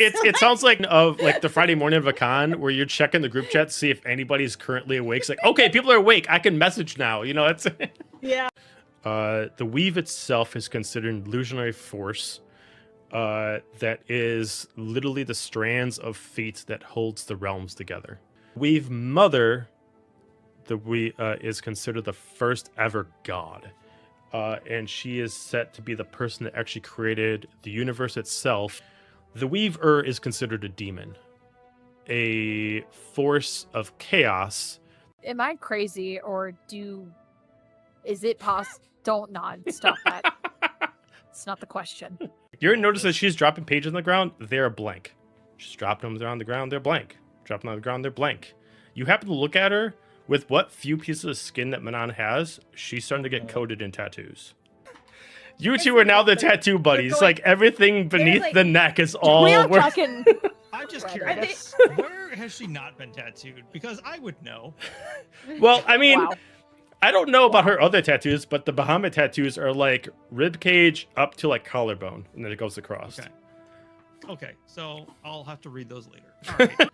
It sounds like the Friday morning of a con where you're checking the group chat to see if anybody's currently awake. It's like, okay, people are awake. I can message now. You know, it's yeah. The weave itself is considered an illusionary force that is literally the strands of fate that holds the realms together. Weave Mother, is considered the first ever god. And she is set to be the person that actually created the universe itself. The Weaver is considered a demon, a force of chaos. Am I crazy, or is it possible? Don't nod. Stop that. It's not the question. You're gonna notice that she's dropping pages on the ground. They're blank. She's dropping them on the ground. They're blank. Dropping them on the ground. They're blank. You happen to look at her with what few pieces of skin that Manon has. She's starting to get coated in tattoos. You two are now the tattoo buddies. Like everything beneath the neck is all. We're fucking. I'm just curious. Where has she not been tattooed? Because I would know. Well, I mean, I don't know about her other tattoos, but the Bahamut tattoos are like rib cage up to like collarbone, and then it goes across. Okay, so I'll have to read those later. All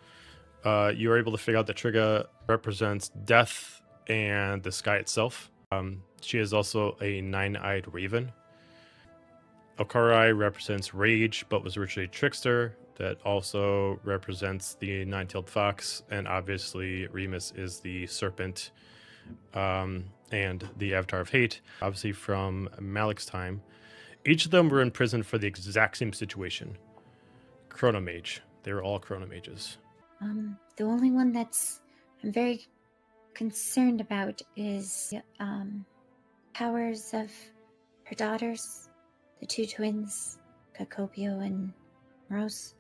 right. You are able to figure out that Trigga represents death and the sky itself. She is also a nine-eyed raven. Okarai represents rage, but was originally trickster. That also represents the nine-tailed fox, and obviously Remus is the serpent, and the avatar of hate. Obviously from Malik's time, each of them were in prison for the exact same situation. Chronomage. They were all chronomages. The only one that's I'm very concerned about is powers of her daughters, the two twins, Kokobial and Rose.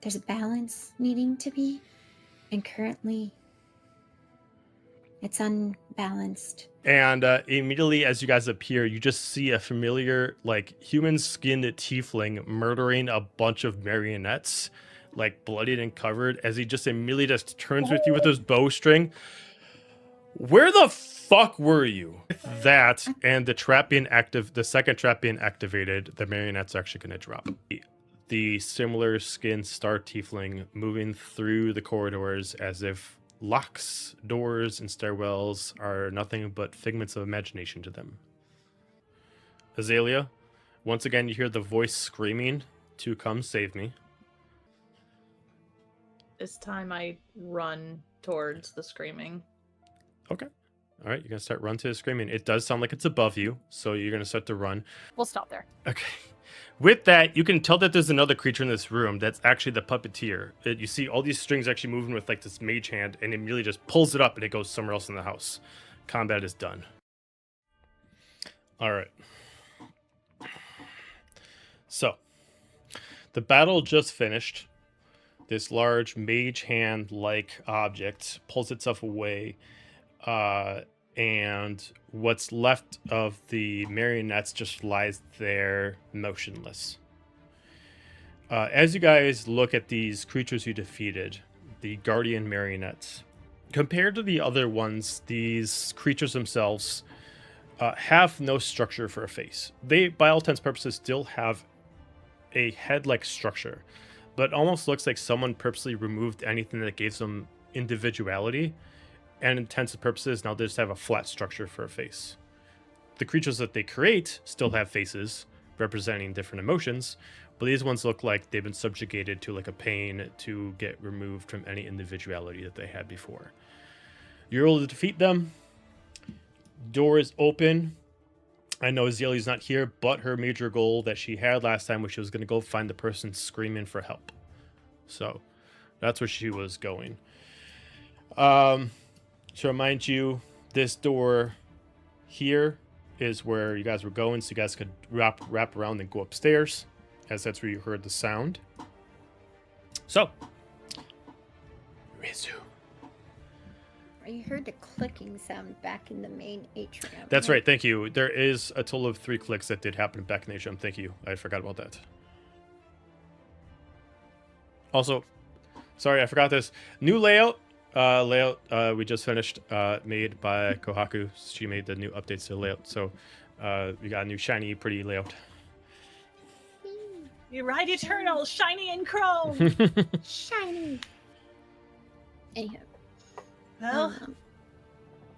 There's a balance needing to be, and currently it's unbalanced. And immediately as you guys appear, you just see a familiar, like, human-skinned tiefling murdering a bunch of marionettes, like, bloodied and covered, as he just immediately just turns with you with his bowstring. Where the fuck were you? That, and the trap being active, the second trap being activated, the marionette's actually going to drop. The similar skinned star tiefling moving through the corridors as if locks, doors, and stairwells are nothing but figments of imagination to them. Azalia, once again you hear the voice screaming to come save me. This time I run towards the screaming. Okay. All right, you're going to start run to the screaming. It does sound like it's above you, so you're going to start to run. We'll stop there. Okay. With that, you can tell that there's another creature in this room that's actually the puppeteer. You see all these strings actually moving with like this mage hand, and it immediately just pulls it up and it goes somewhere else in the house. Combat is done. All right. So, the battle just finished. This large mage hand-like object pulls itself away, and what's left of the marionettes just lies there motionless. As you guys look at these creatures you defeated, the guardian marionettes. Compared to the other ones, these creatures themselves have no structure for a face. They, by all intents and purposes, still have a head-like structure, but almost looks like someone purposely removed anything that gave them individuality, and intents and purposes now they just have a flat structure for a face. The creatures that they create still have faces representing different emotions, but these ones look like they've been subjugated to like a pain to get removed from any individuality that they had before. You're able to defeat them. Door is open. I know Azalea's not here, but her major goal that she had last time was she was going to go find the person screaming for help. So that's where she was going. To remind you, this door here is where you guys were going, so you guys could wrap around and go upstairs, as that's where you heard the sound. So, resume. You heard the clicking sound back in the main atrium. That's right. Thank you. There is a total of 3 clicks that did happen back in the atrium. Thank you. I forgot about that. Also, sorry, I forgot this. New layout. We just finished, made by Kohaku. She made the new updates to the layout. So we got a new shiny, pretty layout. You ride eternal, shiny and chrome. Shiny. Anyhow. Well,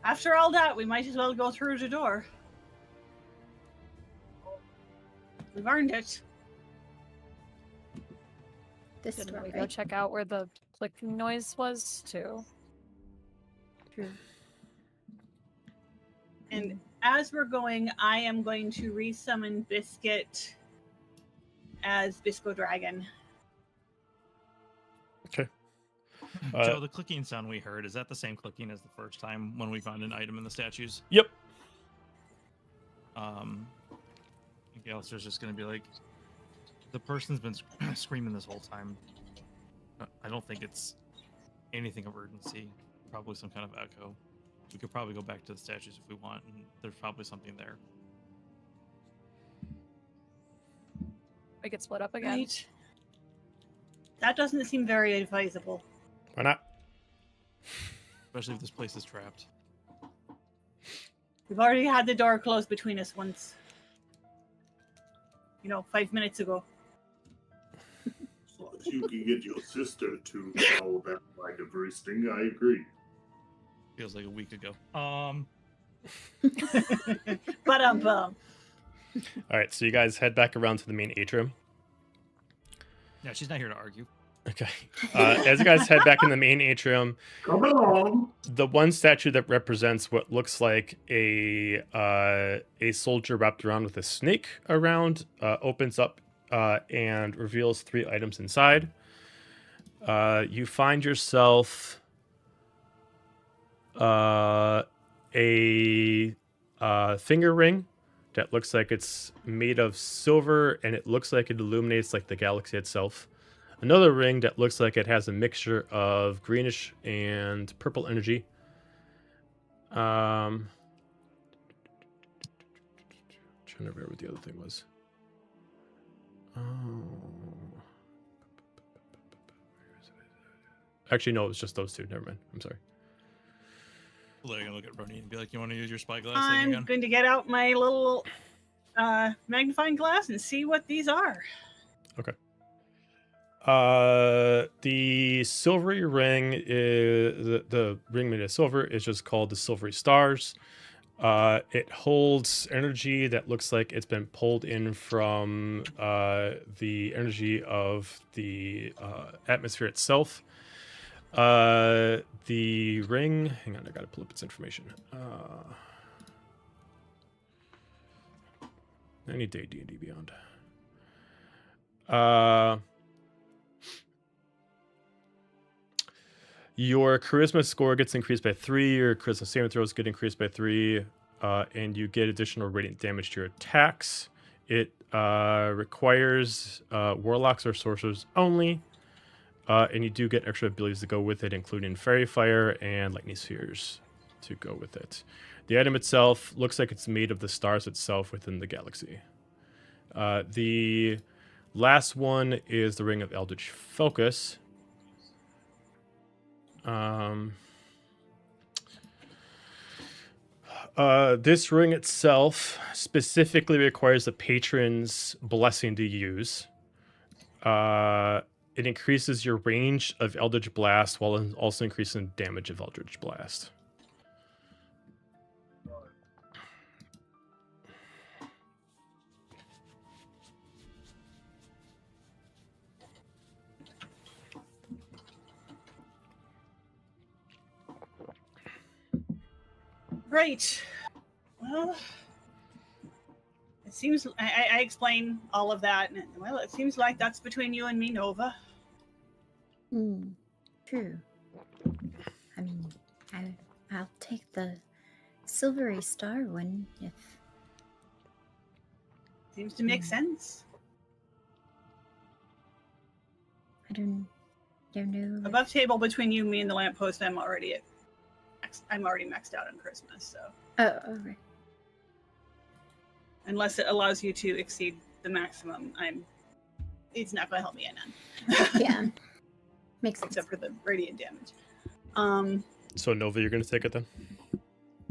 after all that, we might as well go through the door. We've earned it. This Didn't door, we go right? check out where the clicking noise was too? True. And as we're going, I am going to resummon Biscuit as Bisco Dragon. Okay. Joe, the clicking sound we heard, is that the same clicking as the first time when we found an item in the statues? Yep. I think Alistair's just going to be like, the person's been screaming this whole time. I don't think it's anything of urgency. Probably some kind of echo. We could probably go back to the statues if we want, and there's probably something there. We could split up again. Right. That doesn't seem very advisable. Why not? Especially if this place is trapped. We've already had the door closed between us once. 5 minutes ago. As long as you can get your sister to follow that line of reasoning, I agree. Feels like a week ago. But All right, so you guys head back around to the main atrium. Yeah, she's not here to argue. Okay. As you guys head back in the main atrium, Come along. the one statue that represents what looks like a soldier wrapped around with a snake around opens up and reveals 3 items inside. You find yourself a finger ring that looks like it's made of silver, and it looks like it illuminates like the galaxy itself. Another ring that looks like it has a mixture of greenish and purple energy. Trying to remember what the other thing was. Actually, no, it was just those 2. Never mind. I'm sorry. They're going to look at Roneen and be like, you want to use your spyglass thing I'm again? going to get out my little magnifying glass and see what these are. Okay. The silvery ring is the ring made of silver is just called the silvery stars. It holds energy that looks like it's been pulled in from the energy of the atmosphere itself. The ring, hang on, I gotta pull up its information. Any day D&D Beyond. Your charisma score gets increased by 3. Your charisma saving throws get increased by 3, and you get additional radiant damage to your attacks. It requires warlocks or sorcerers only, and you do get extra abilities to go with it, including fairy fire and lightning spheres to go with it. The item itself looks like it's made of the stars itself within the galaxy. The last one is the Ring of Eldritch Focus. This ring itself specifically requires the patron's blessing to use. It increases your range of Eldritch Blast while also increasing damage of Eldritch Blast. Right. Well, it seems I explain all of that, and well, it seems like that's between you and me, Nova. True. I mean, I'll take the silvery star one if. Seems to make sense. I don't know. Above table between you, me, and the lamppost, I'm already maxed out on Christmas, so. Oh, right. Unless it allows you to exceed the maximum, it's not going to help me in. Yeah. Makes sense. Except for the radiant damage. So Nova, you're gonna take it then?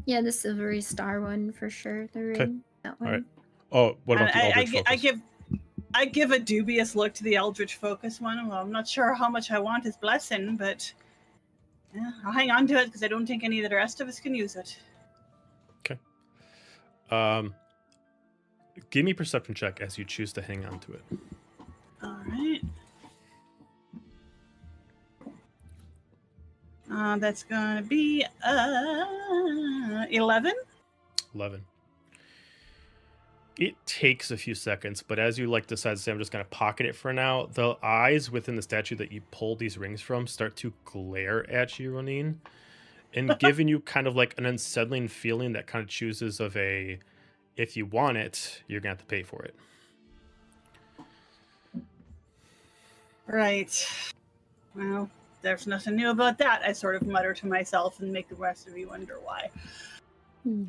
Yeah, the silvery star one for sure. The ring. Okay. That one. All right. Oh, what about the Eldritch Focus? I give a dubious look to the Eldritch Focus one. Well, I'm not sure how much I want his blessing, but yeah, I'll hang on to it because I don't think any of the rest of us can use it. Okay. Give me a perception check as you choose to hang on to it. All right. That's gonna be 11. 11. It takes a few seconds, but as you decide to say, I'm just gonna pocket it for now. The eyes within the statue that you pulled these rings from start to glare at you, Roneen, and giving you kind of like an unsettling feeling that kind of chooses of a, if you want it, you're gonna have to pay for it. Right. Well, there's nothing new about that. I sort of mutter to myself and make the rest of you wonder why. Is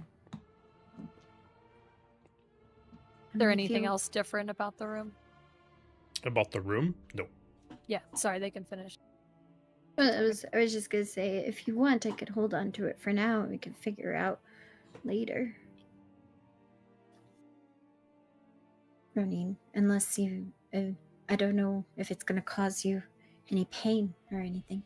there anything else different about the room? About the room? No. Yeah, sorry, they can finish. Well, I was just gonna say, if you want, I could hold on to it for now, and we can figure out later. Roneen, unless you, I don't know if it's gonna cause you any pain or anything.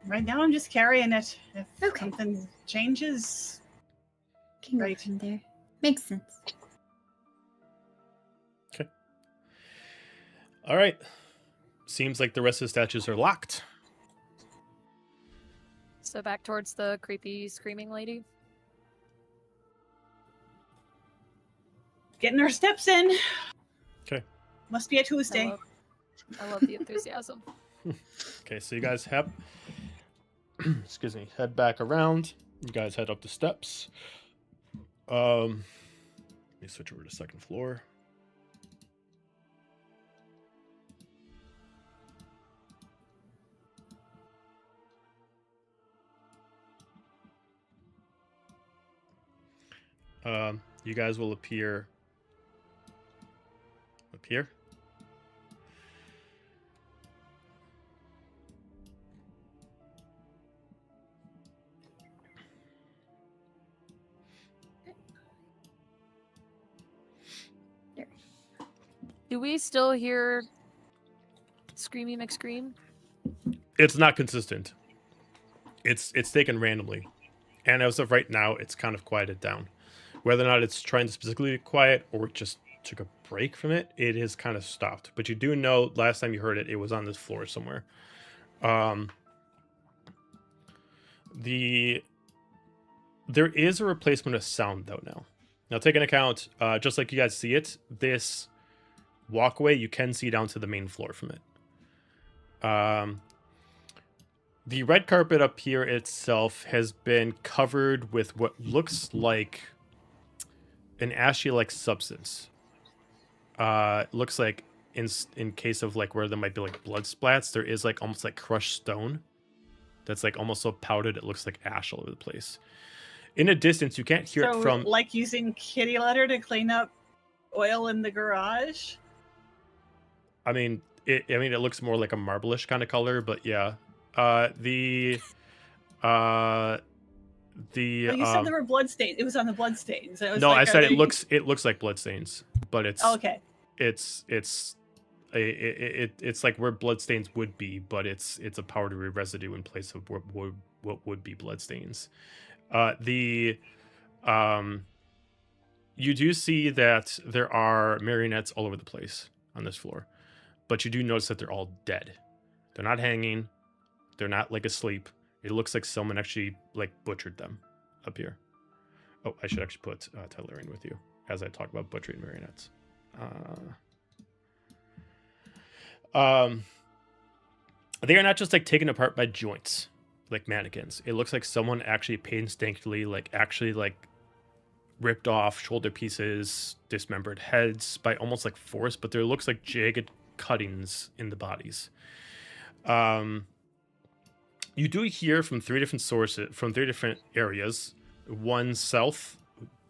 Right now, I'm just carrying it. If Okay. something changes, Can go Right. from there. Makes sense. Okay. All right. Seems like the rest of the statues are locked. So back towards the creepy screaming lady. getting our steps in. Okay. Must be a Tuesday. I love the enthusiasm. Okay, so you guys have, excuse me, head back around. You guys head up the steps. Let me switch over to second floor. You guys will appear up here. Do we still hear Screamy McScream? It's not consistent. It's taken randomly, and as of right now, it's kind of quieted down. Whether or not it's trying to specifically be quiet or just took a break from it, it has kind of stopped. But you do know last time you heard it, it was on this floor somewhere. There is a replacement of sound though now. Now take into account, just like you guys see it, this walkway you can see down to the main floor from it. The red carpet up here itself has been covered with what looks like an ashy-like substance. Looks like in case of like where there might be like blood splats, there is like almost like crushed stone that's like almost so powdered it looks like ash all over the place. In a distance, you can't hear it from like using kitty litter to clean up oil in the garage. I mean, it looks more like a marblish kind of color, but yeah. The Oh, you said there were bloodstains. It was on the bloodstains. I was no, like, I said are it they- looks like bloodstains, but it's Oh, okay. it's like where bloodstains would be, but it's a powdery residue in place of what would be bloodstains. You do see that there are marionettes all over the place on this floor, but you do notice that they're all dead. They're not hanging. They're not like asleep. It looks like someone actually like butchered them up here. Oh, I should actually put Tyler in with you as I talk about butchering marionettes. They are not just like taken apart by joints like mannequins. It looks like someone actually painstakingly like ripped off shoulder pieces, dismembered heads by almost like force, but there looks like jagged cuttings in the bodies. You do hear from 3 different sources, from 3 different areas, one south,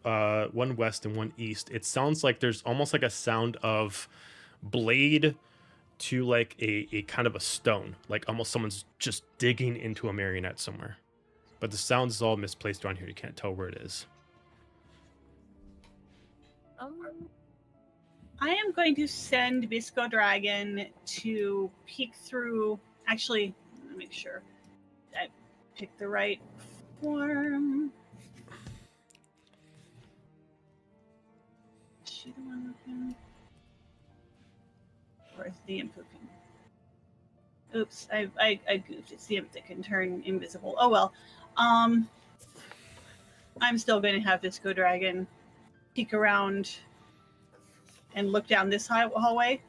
one west, and one east. It sounds like there's almost like a sound of blade to like a kind of a stone, like almost someone's just digging into a marionette somewhere. But the sound is all misplaced around here. You can't tell where it is. I am going to send Bisco Dragon to peek through. Actually, let me make sure I picked the right form. Is she the one looking? Or is the imp looking? Oops, I goofed. It's the imp that can turn invisible. Oh well. I'm still going to have Bisco Dragon peek around and look down this hallway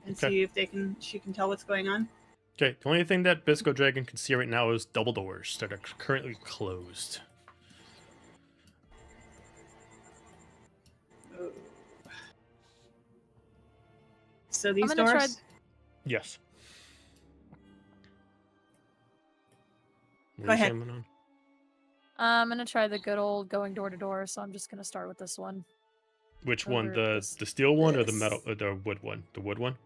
and see if she can tell what's going on. Okay, the only thing that Bisco Dragon can see right now is double doors that are currently closed. Ooh. So these I'm gonna doors? Yes. Go ahead. Manon? I'm gonna try the good old going door to door, so I'm just gonna start with this one. Which one? Over The steel one or the this. metal? The wood one? The wood one?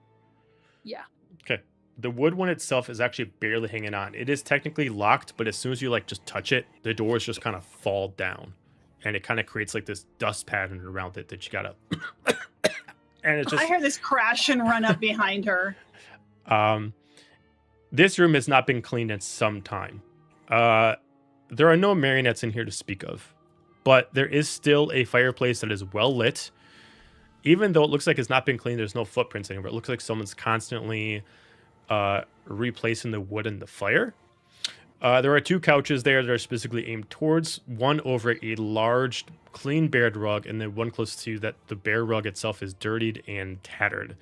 Yeah. Okay. The wood one itself is actually barely hanging on. It is technically locked, but as soon as you like just touch it, the doors just kind of fall down, and it kind of creates like this dust pattern around it that you gotta. And it's just. I hear this crash and run up behind her. This room has not been cleaned in some time. There are no marionettes in here to speak of, but there is still a fireplace that is well lit. Even though it looks like it's not been cleaned, there's no footprints anywhere. It looks like someone's constantly replacing the wood in the fire. There are 2 couches there that are specifically aimed towards, one over a large clean bared rug, and then one close to that the bare rug itself is dirtied and tattered.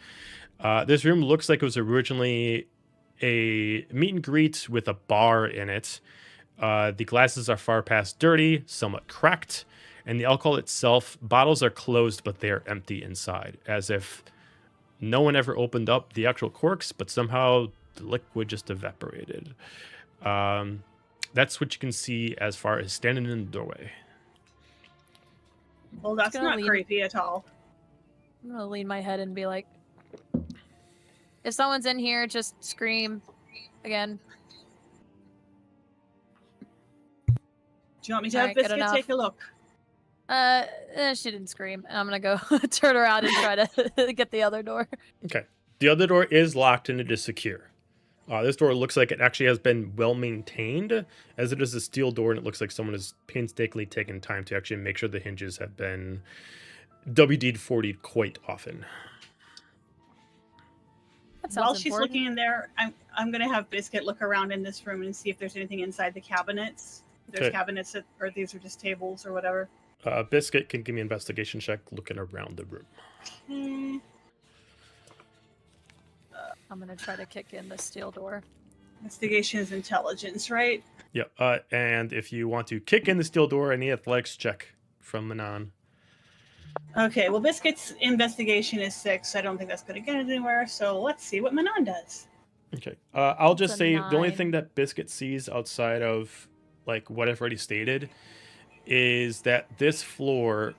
This room looks like it was originally a meet and greet with a bar in it. The glasses are far past dirty, somewhat cracked, and the alcohol itself, bottles are closed, but they are empty inside, as if no one ever opened up the actual corks, but somehow the liquid just evaporated. That's what you can see as far as standing in the doorway. Well, that's gonna not lean- creepy at all. I'm gonna lean my head and be like, if someone's in here, just scream again. Do you want me to have Alright, good Biscuit enough. take a look? She didn't scream, and I'm gonna go turn around and try to get the other door. Okay. The other door is locked and it is secure. This door looks like it actually has been well maintained, as it is a steel door, and it looks like someone has painstakingly taken time to actually make sure the hinges have been WD'd 40'd quite often. That sounds While she's important. looking in there, I'm going to have Biscuit look around in this room and see if there's anything inside the cabinets. If there's Okay. cabinets, or these are just tables or whatever. Biscuit can give me an investigation check looking around the room. Hmm. I'm gonna try to kick in the steel door. Investigation is intelligence, right? Yeah, and if you want to kick in the steel door, any athletics check from Manon. Okay, well, Biscuit's investigation is 6, so I don't think that's going to get anywhere. So let's see what Manon does. Okay, I'll just It's a say the only 9. thing that Biscuit sees outside of like what I've already stated is that this floor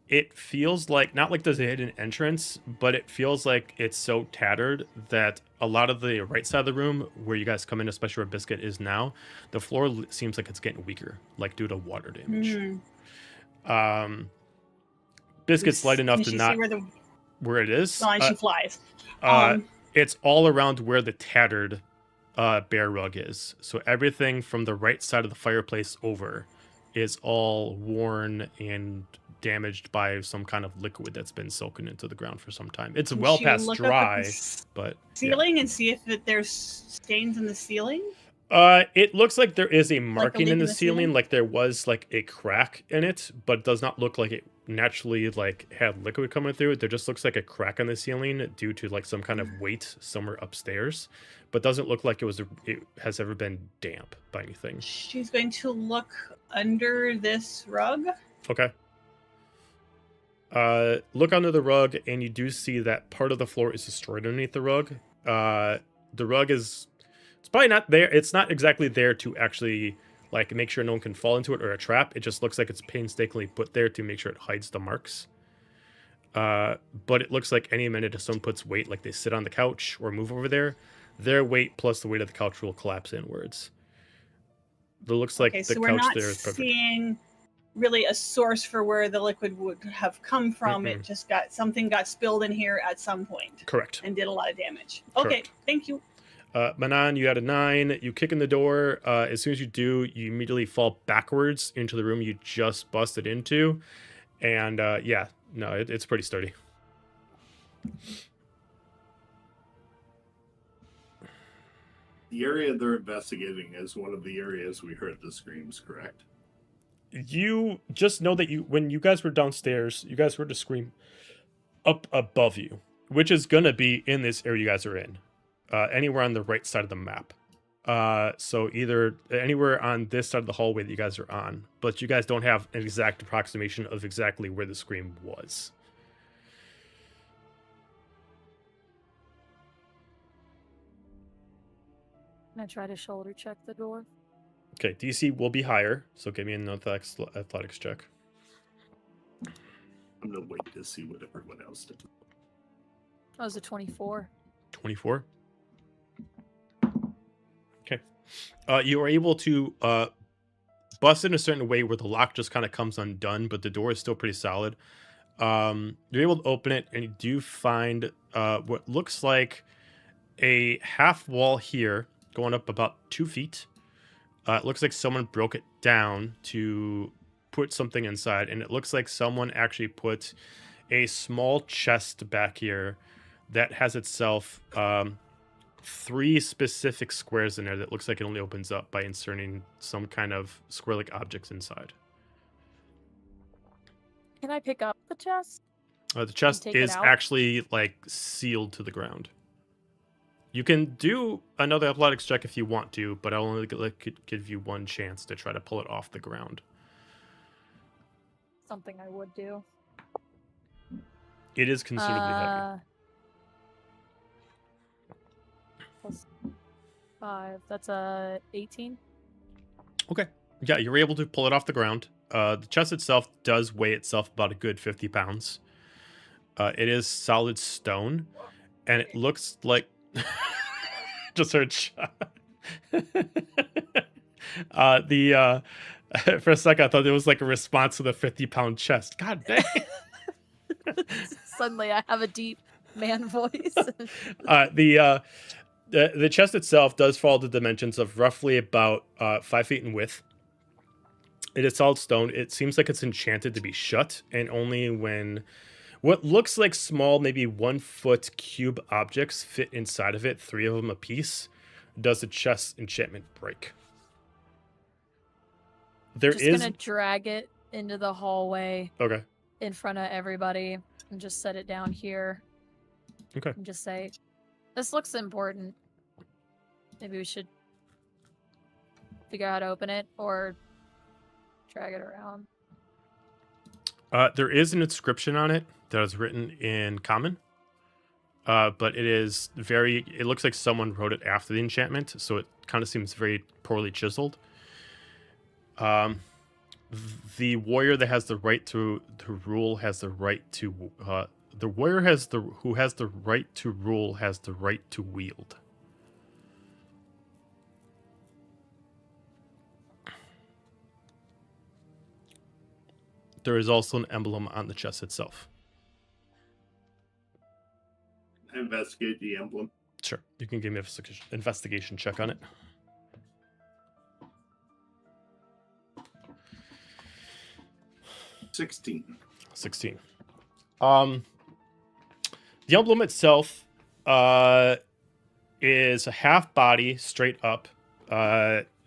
it feels like, not like there's a hidden entrance, but it feels like it's so tattered that a lot of the right side of the room where you guys come in, especially where Biscuit is now, the floor seems like it's getting weaker, like due to water damage. Biscuit's light enough Can to she not see where the where it is. line she flies? It's all around where the tattered bear rug is. So everything from the right side of the fireplace over is all worn and damaged by some kind of liquid that's been soaking into the ground for some time. It's Can well she past look up at dry, the but ceiling and see if there's stains in the ceiling. It looks like there is a marking leak in the in the ceiling? ceiling, like there was like a crack in it, but it does not look like it naturally like had liquid coming through it. There just looks like a crack in the ceiling due to like some kind of weight somewhere upstairs, but doesn't look like it has ever been damp by anything. She's going to look under this rug. Okay. Look under the rug, and you do see that part of the floor is destroyed underneath the rug. The rug is, it's probably not there. It's not exactly there to actually like make sure no one can fall into it or a trap. It just looks like it's painstakingly put there to make sure it hides the marks. But it looks like any minute if someone puts weight, like they sit on the couch or move over there, their weight plus the weight of the couch will collapse inwards. It looks like the so we're couch not there is perfect. seeing really a source for where the liquid would have come from. It just got spilled in here at some point. Correct. And did a lot of damage. Okay, Correct. thank you. Manon, you had a 9. You kick in the door. As soon as you do, you immediately fall backwards into the room you just busted into. And yeah, no, it's pretty sturdy. The area they're investigating is one of the areas we heard the screams, correct? You just know that when you guys were downstairs, you guys heard a scream up above you, which is going to be in this area you guys are in. Anywhere on the right side of the map. So either anywhere on this side of the hallway that you guys are on, but you guys don't have an exact approximation of exactly where the scream was. Can I try to shoulder check the door? Okay, DC will be higher, so give me an athletics check. I'm gonna wait to see what everyone else did. That was a 24. 24. Okay. You are able to bust in a certain way where the lock just kind of comes undone, but the door is still pretty solid. You're able to open it, and you do find what looks like a half wall here, going up about 2 feet. It looks like someone broke it down to put something inside, and it looks like someone actually put a small chest back here that has itself 3 specific squares in there that looks like it only opens up by inserting some kind of square-like objects inside. Can I pick up the chest? The chest take it is out? actually like sealed to the ground. You can do another athletics check if you want to, but I'll only give you one chance to try to pull it off the ground. Something I would do. It is considerably heavy. Plus 5. That's a 18. Okay. Yeah, you're able to pull it off the ground. The chest itself does weigh itself about a good 50 pounds. It is solid stone, and it looks like... Just heard shot. For a second, I thought it was like a response to the 50-pound chest. God dang. Suddenly I have a deep man voice. The chest itself does fall to dimensions of roughly about 5 feet in width. It is solid stone. It seems like it's enchanted to be shut, and only when what looks like small, maybe 1 foot cube objects fit inside of it, 3 of them a piece, does the chest enchantment break. There Just is gonna drag it into the hallway okay. in front of everybody and just set it down here. Okay. And just say, this looks important. Maybe we should figure out how to open it or drag it around. There is an inscription on it that is written in common. But it looks like someone wrote it after the enchantment, so it kind of seems very poorly chiseled. the warrior that has the right to rule has the right to the warrior who has the right to rule has the right to wield. There is also an emblem on the chest itself. Investigate the emblem. Sure, you can give me an investigation check on it. 16. 16. The emblem itself is a half body, straight up,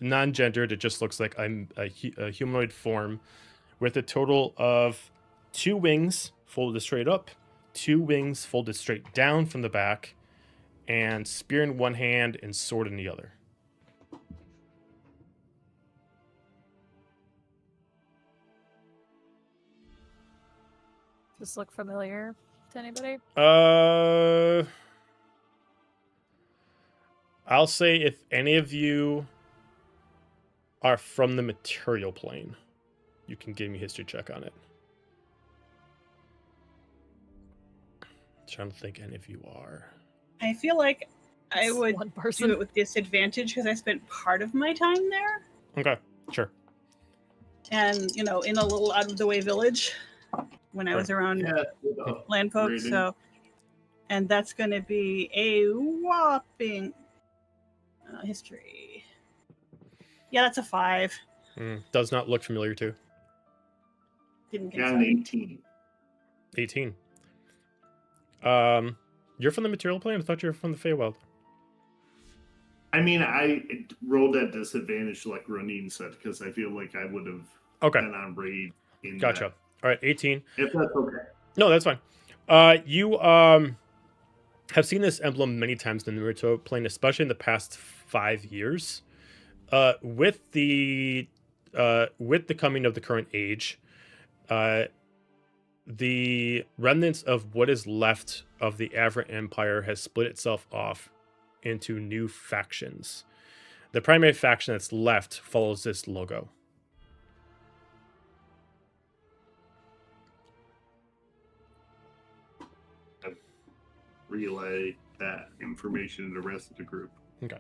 non-gendered. It just looks like a humanoid form with a total of 2 wings folded straight up, 2 wings folded straight down from the back, and spear in one hand and sword in the other. Does this look familiar to anybody? I'll say if any of you are from the material plane, you can give me a history check on it. Trying to think any of you are. I feel like I It's would one person. do it with disadvantage because I spent part of my time there, Okay, sure. and in a little out of the way village when I was around Yeah, without land folks. rating. So, and that's going to be a whopping history. Yeah, that's a 5. Does not look familiar to. Didn't get Got an that. 18. 18. You're from the material plane? I thought you were from the Feywild. I mean, I rolled at disadvantage, like Roneen said, because I feel like I would have Okay, been on raid in gotcha. that. All right, 18. If that's okay. No, that's fine. You have seen this emblem many times in the material plane, especially in the past 5 years. With the coming of the current age, the remnants of what is left of the Avra Empire has split itself off into new factions. The primary faction that's left follows this logo. Relay that information to the rest of the group. Okay.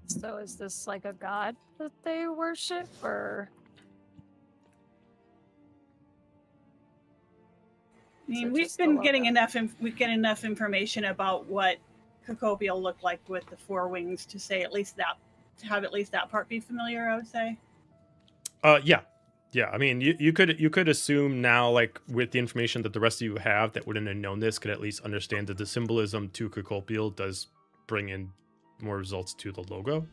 So is this like a god that they worship, or? I Is mean, it we've just the been getting logo? we get enough information about what Kokobial looked like with the 4 wings to say at least that, to have at least that part be familiar, I would say. Yeah. I mean, you could assume now, like with the information that the rest of you have that wouldn't have known this, could at least understand that the symbolism to Kokobial does bring in more results to the logo.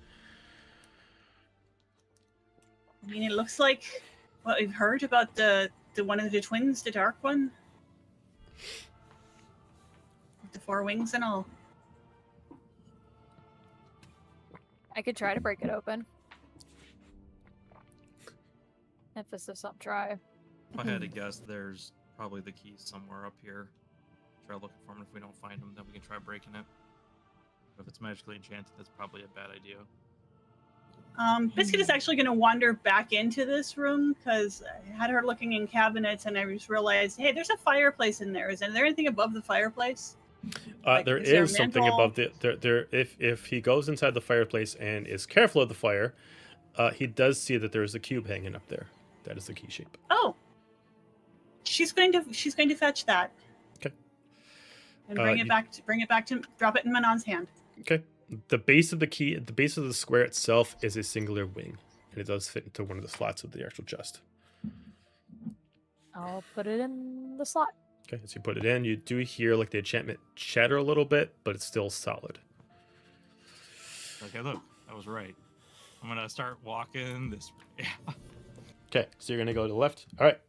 I mean, it looks like what we've heard about the one of the twins, the dark one. With the 4 wings and all. I could try to break it open. Emphasis on try. If I had to guess, there's probably the keys somewhere up here. Try looking for them. If we don't find them, then we can try breaking it. But if it's magically enchanted, that's probably a bad idea. Biscuit is actually going to wander back into this room because I had her looking in cabinets and I just realized, hey, there's a fireplace in there. Is there anything above the fireplace? Like, There is there a is something mantle? above there. If he goes inside the fireplace and is careful of the fire, he does see that there is a cube hanging up there. That is the key shape. Oh, she's going to fetch that. Okay. And bring it back to drop it in Manon's hand. Okay. The base of the key, the base of the square itself is a singular wing, and it does fit into one of the slots of the actual chest. I'll put it in the slot. Okay, as you put it in, you do hear like the enchantment chatter a little bit, but it's still solid. Okay, look, I was right. I'm gonna start walking this way. Okay, so you're gonna go to the left. All right,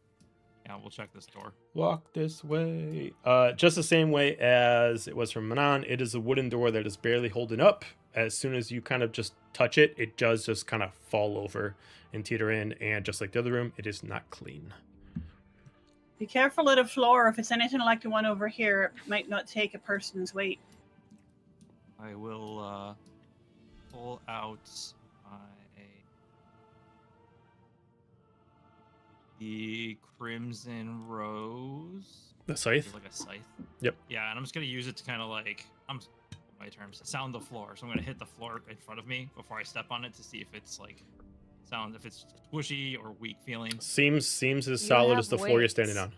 Yeah, we'll check this door. walk this way. Just the same way as it was from Manon. It is a wooden door that is barely holding up. As soon as you kind of just touch it, it does just kind of fall over and teeter in. And just like the other room, it is not clean. Be careful of the floor. If it's anything like the one over here, it might not take a person's weight. I will pull out my the Crimson Rose. The It's scythe. like a scythe. Yep. Yeah, and I'm just gonna use it to kind of like my terms sound the floor. So I'm gonna hit the floor in front of me before I step on it to see if it's like if it's squishy or weak feeling. Seems as solid as the have floor you're standing weights.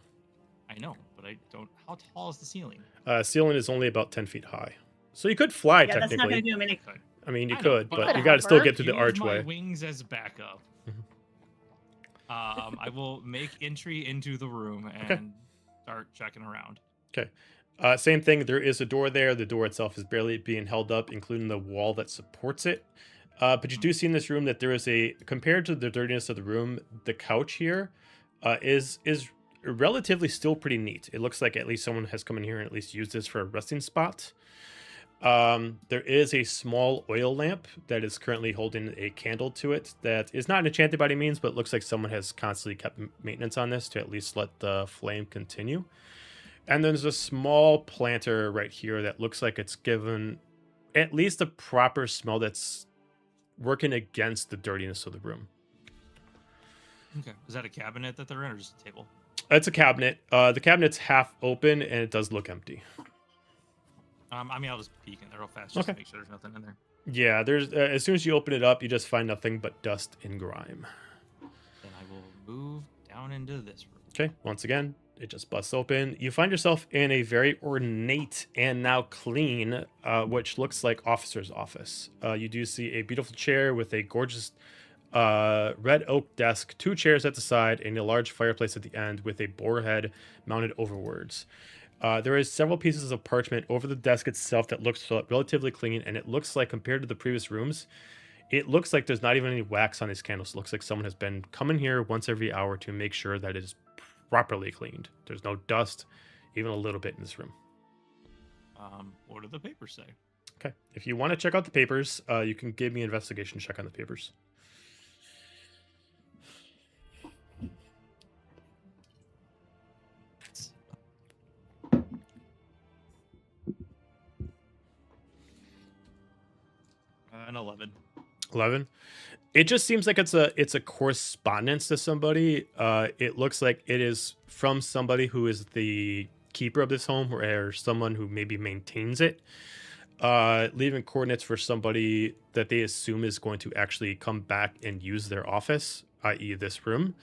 on. I know, but I don't. How tall is the ceiling? Ceiling is only about 10 feet high, so you could fly Yeah, that's not technically. going to do him any. Okay. I mean, you I know, could, but but I you got to still hover. get through the Use archway. my wings as backup. I will make entry into the room and start checking around. Same thing. There is a door there. The door itself is barely being held up, including the wall that supports it. But you do see in this room that there is compared to the dirtiness of the room, the couch here is relatively still pretty neat. It looks like at least someone has come in here and at least used this for a resting spot. There is a small oil lamp that is currently holding a candle to it that is not enchanted by any means, but looks like someone has constantly kept maintenance on this to at least let the flame continue. And then there's a small planter right here that looks like it's given at least a proper smell that's working against the dirtiness of the room. Okay. Is that a cabinet that they're in or just a table? It's a cabinet. The cabinet's half open and it does look empty. I mean, I'll just peek in there real fast just to Okay. make sure there's nothing in there. Yeah, there's as soon as you open it up, you just find nothing but dust and grime. Then I will move down into this room. Okay, once again, it just busts open. You find yourself in a very ornate and now clean, which looks like officer's office. You do see a beautiful chair with a gorgeous red oak desk, 2 chairs at the side, and a large fireplace at the end with a boar head mounted overwards. There is several pieces of parchment over the desk itself that looks relatively clean, and it looks like compared to the previous rooms, it looks like there's not even any wax on these candles. It looks like someone has been coming here once every hour to make sure that it is properly cleaned. There's no dust, even a little bit in this room. What do the papers say? Okay, if you want to check out the papers, you can give me an investigation check on the papers. An 11. 11. It just seems like it's a correspondence to somebody. It looks like it is from somebody who is the keeper of this home or someone who maybe maintains it, leaving coordinates for somebody that they assume is going to actually come back and use their office, i.e. this room.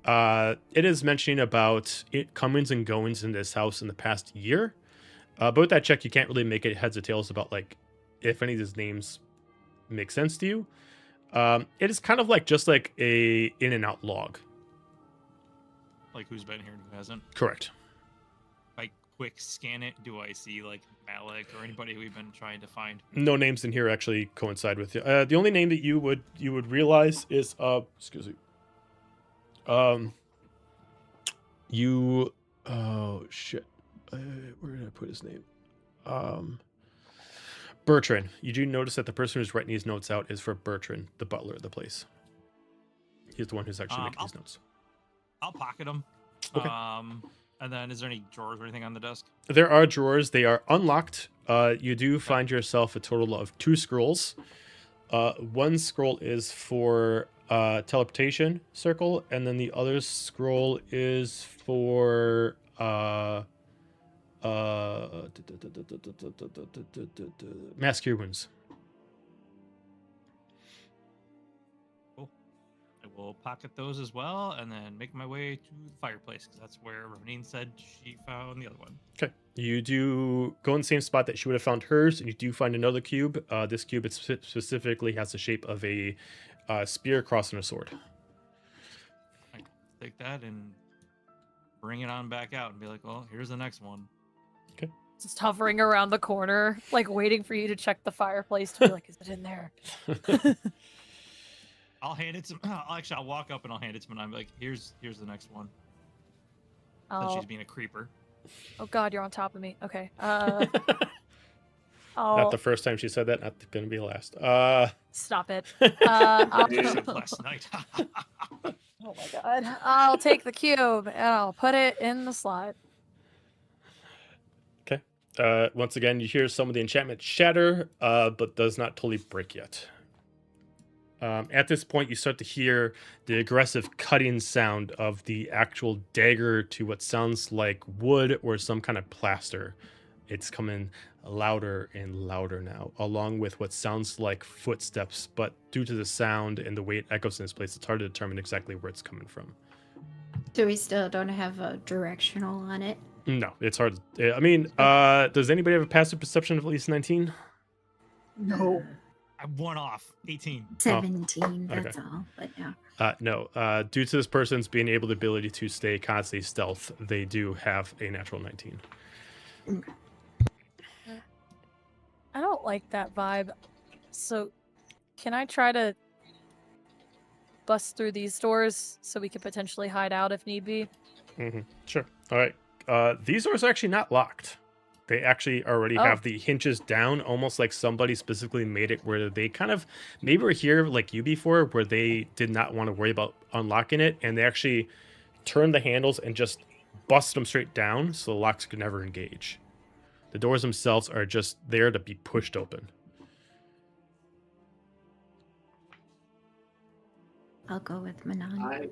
It is mentioning about comings and goings in this house in the past year. But with that check, you can't really make it heads or tails about like if any of these names make sense to you. It is kind of like just like a in and out log. Like who's been here and who hasn't? Correct. If I quick scan it, do I see like Malik or anybody we've been trying to find? No names in here actually coincide with you. The only name that you would realize is excuse me. Oh shit. Where did I put his name? Bertrand. You do notice that the person who's writing these notes out is for Bertrand, the butler of the place. He's the one who's actually making these notes. I'll pocket them. Okay. And then is there any drawers or anything on the desk? There are drawers. They are unlocked. You do find yourself a total of 2 scrolls. One scroll is for teleportation circle, and then the other scroll is for mass cure wounds. Cool. I will pocket those as well, and then make my way to the fireplace because that's where Roneen said she found the other one. Okay. You do go in the same spot that she would have found hers, and you do find another cube. This cube specifically has the shape of a spear, cross, and a sword. I take that and bring it on back out and be like, well, here's the next one. Just hovering around the corner, like waiting for you to check the fireplace to be like, is it in there? I'll hand it to I'll walk up and I'll hand it to Manon. I'm like, here's the next one. Then Oh, she's being a creeper. oh God, you're on top of me. Okay. Not Oh, the first time she said that. Not going to be the last. stop it. Yeah. Last night. Oh my God. I'll take the cube and I'll put it in the slot. Once again, you hear some of the enchantment shatter, but does not totally break yet. At this point, you start to hear the aggressive cutting sound of the actual dagger to what sounds like wood or some kind of plaster. It's coming louder and louder now, along with what sounds like footsteps. But due to the sound and the way it echoes in this place, it's hard to determine exactly where it's coming from. So we still don't have a directional on it? No, it's hard. I mean, does anybody have a passive perception of at least 19? No. I'm one off. 18. 17, okay. that's all. But no. No. Due to this person's being able the ability to stay constantly stealth, they do have a natural 19. I don't like that vibe. So, can I try to bust through these doors so we could potentially hide out if need be? Sure. All right. These doors are actually not locked. They actually already have the hinges down, almost like somebody specifically made it where they kind of maybe were here like you before, where they did not want to worry about unlocking it, and they actually turned the handles and just bust them straight down so the locks could never engage. The doors themselves are just there to be pushed open. I'll go with Manon.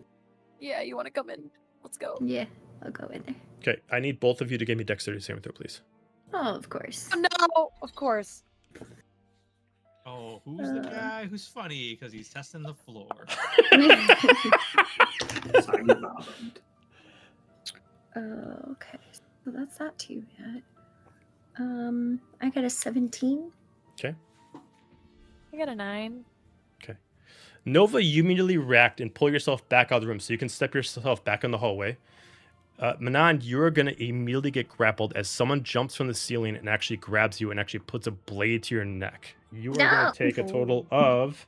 Yeah, you want to come in? Let's go. Yeah, I'll go in there. Okay, I need both of you to give me dexterity saving throw, please. Oh, of course. Oh, no, of course. Oh, who's the guy who's funny because he's testing the floor? Okay, so that's not too bad. I got a 17. Okay. I got a 9. Okay. Nova, you immediately react and pull yourself back out of the room so you can step yourself back in the hallway. Manon, you're going to immediately get grappled as someone jumps from the ceiling and actually grabs you and actually puts a blade to your neck. You are going to take a total of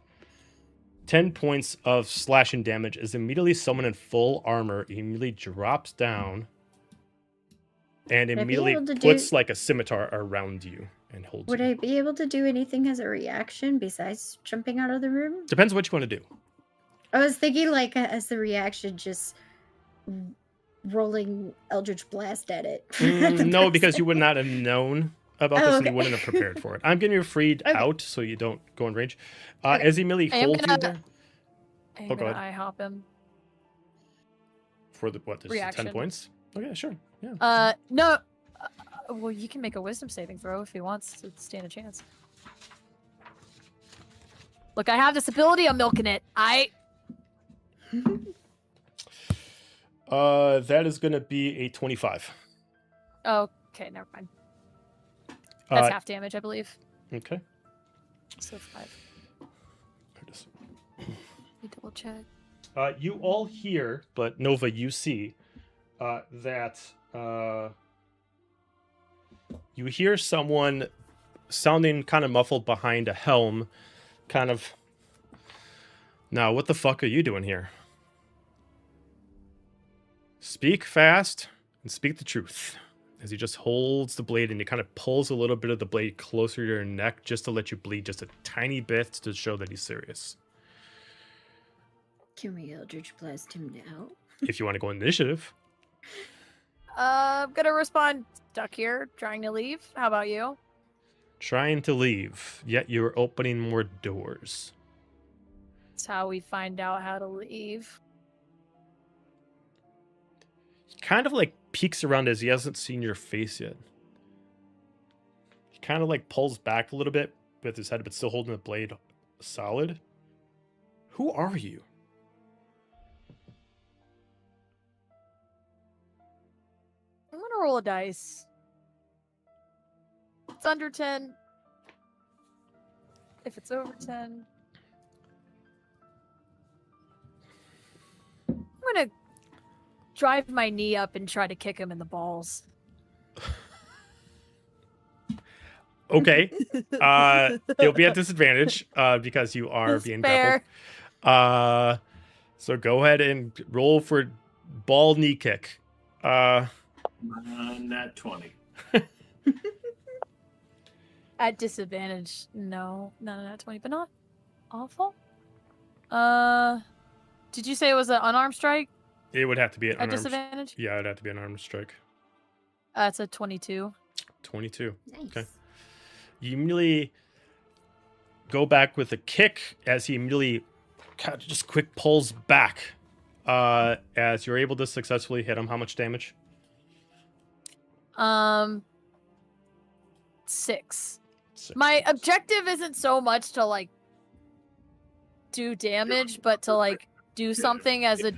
10 points of slashing damage as immediately someone in full armor immediately drops down and immediately puts like a scimitar around you and holds Would you. I be able to do anything as a reaction besides jumping out of the room? Depends what you want to do. I was thinking like as the reaction, just rolling Eldritch Blast at it. No, because you would not have known about this and you wouldn't have prepared for it. I'm getting you freed out so you don't go in range. As he immediately holds you there. I'm go gonna ahead. IHOP him. For the what? This is 10 points? Okay, sure. Yeah. No. Well, you can make a wisdom saving throw if he wants to stand a chance. Look, I have this ability. I'm milking it. That is going to be a 25. Okay, never mind. That's half damage, I believe. Okay. So 5. Let me double check. You all hear, but Nova, you see that you hear someone sounding kind of muffled behind a helm, kind of. Now, what the fuck are you doing here? Speak fast and speak the truth. As he just holds the blade and he kind of pulls a little bit of the blade closer to your neck just to let you bleed just a tiny bit to show that he's serious. Can we Eldritch Blast him now? If you want to go initiative. I'm gonna respond. Stuck here, trying to leave. How about you? Trying to leave, yet you're opening more doors. That's how we find out how to leave. He kind of like peeks around as he hasn't seen your face yet. He kind of like pulls back a little bit with his head, but still holding the blade solid. Who are you? I'm gonna roll a dice. It's under 10. If it's over 10. I'm gonna drive my knee up and try to kick him in the balls. Okay. It'll be at disadvantage because you are That's being fair. grappled. So go ahead and roll for ball knee kick. Nat 20. At disadvantage, no, not at 20, but not awful. Did you say it was an unarmed strike It would have to be an at unarmed. disadvantage? Yeah, it'd have to be an armed strike. It's a 22. 22. Nice. Okay. You immediately go back with a kick as he immediately kind of just quick pulls back as you're able to successfully hit him. How much damage? 6. 6. My objective isn't so much to like do damage, but to like do something as a to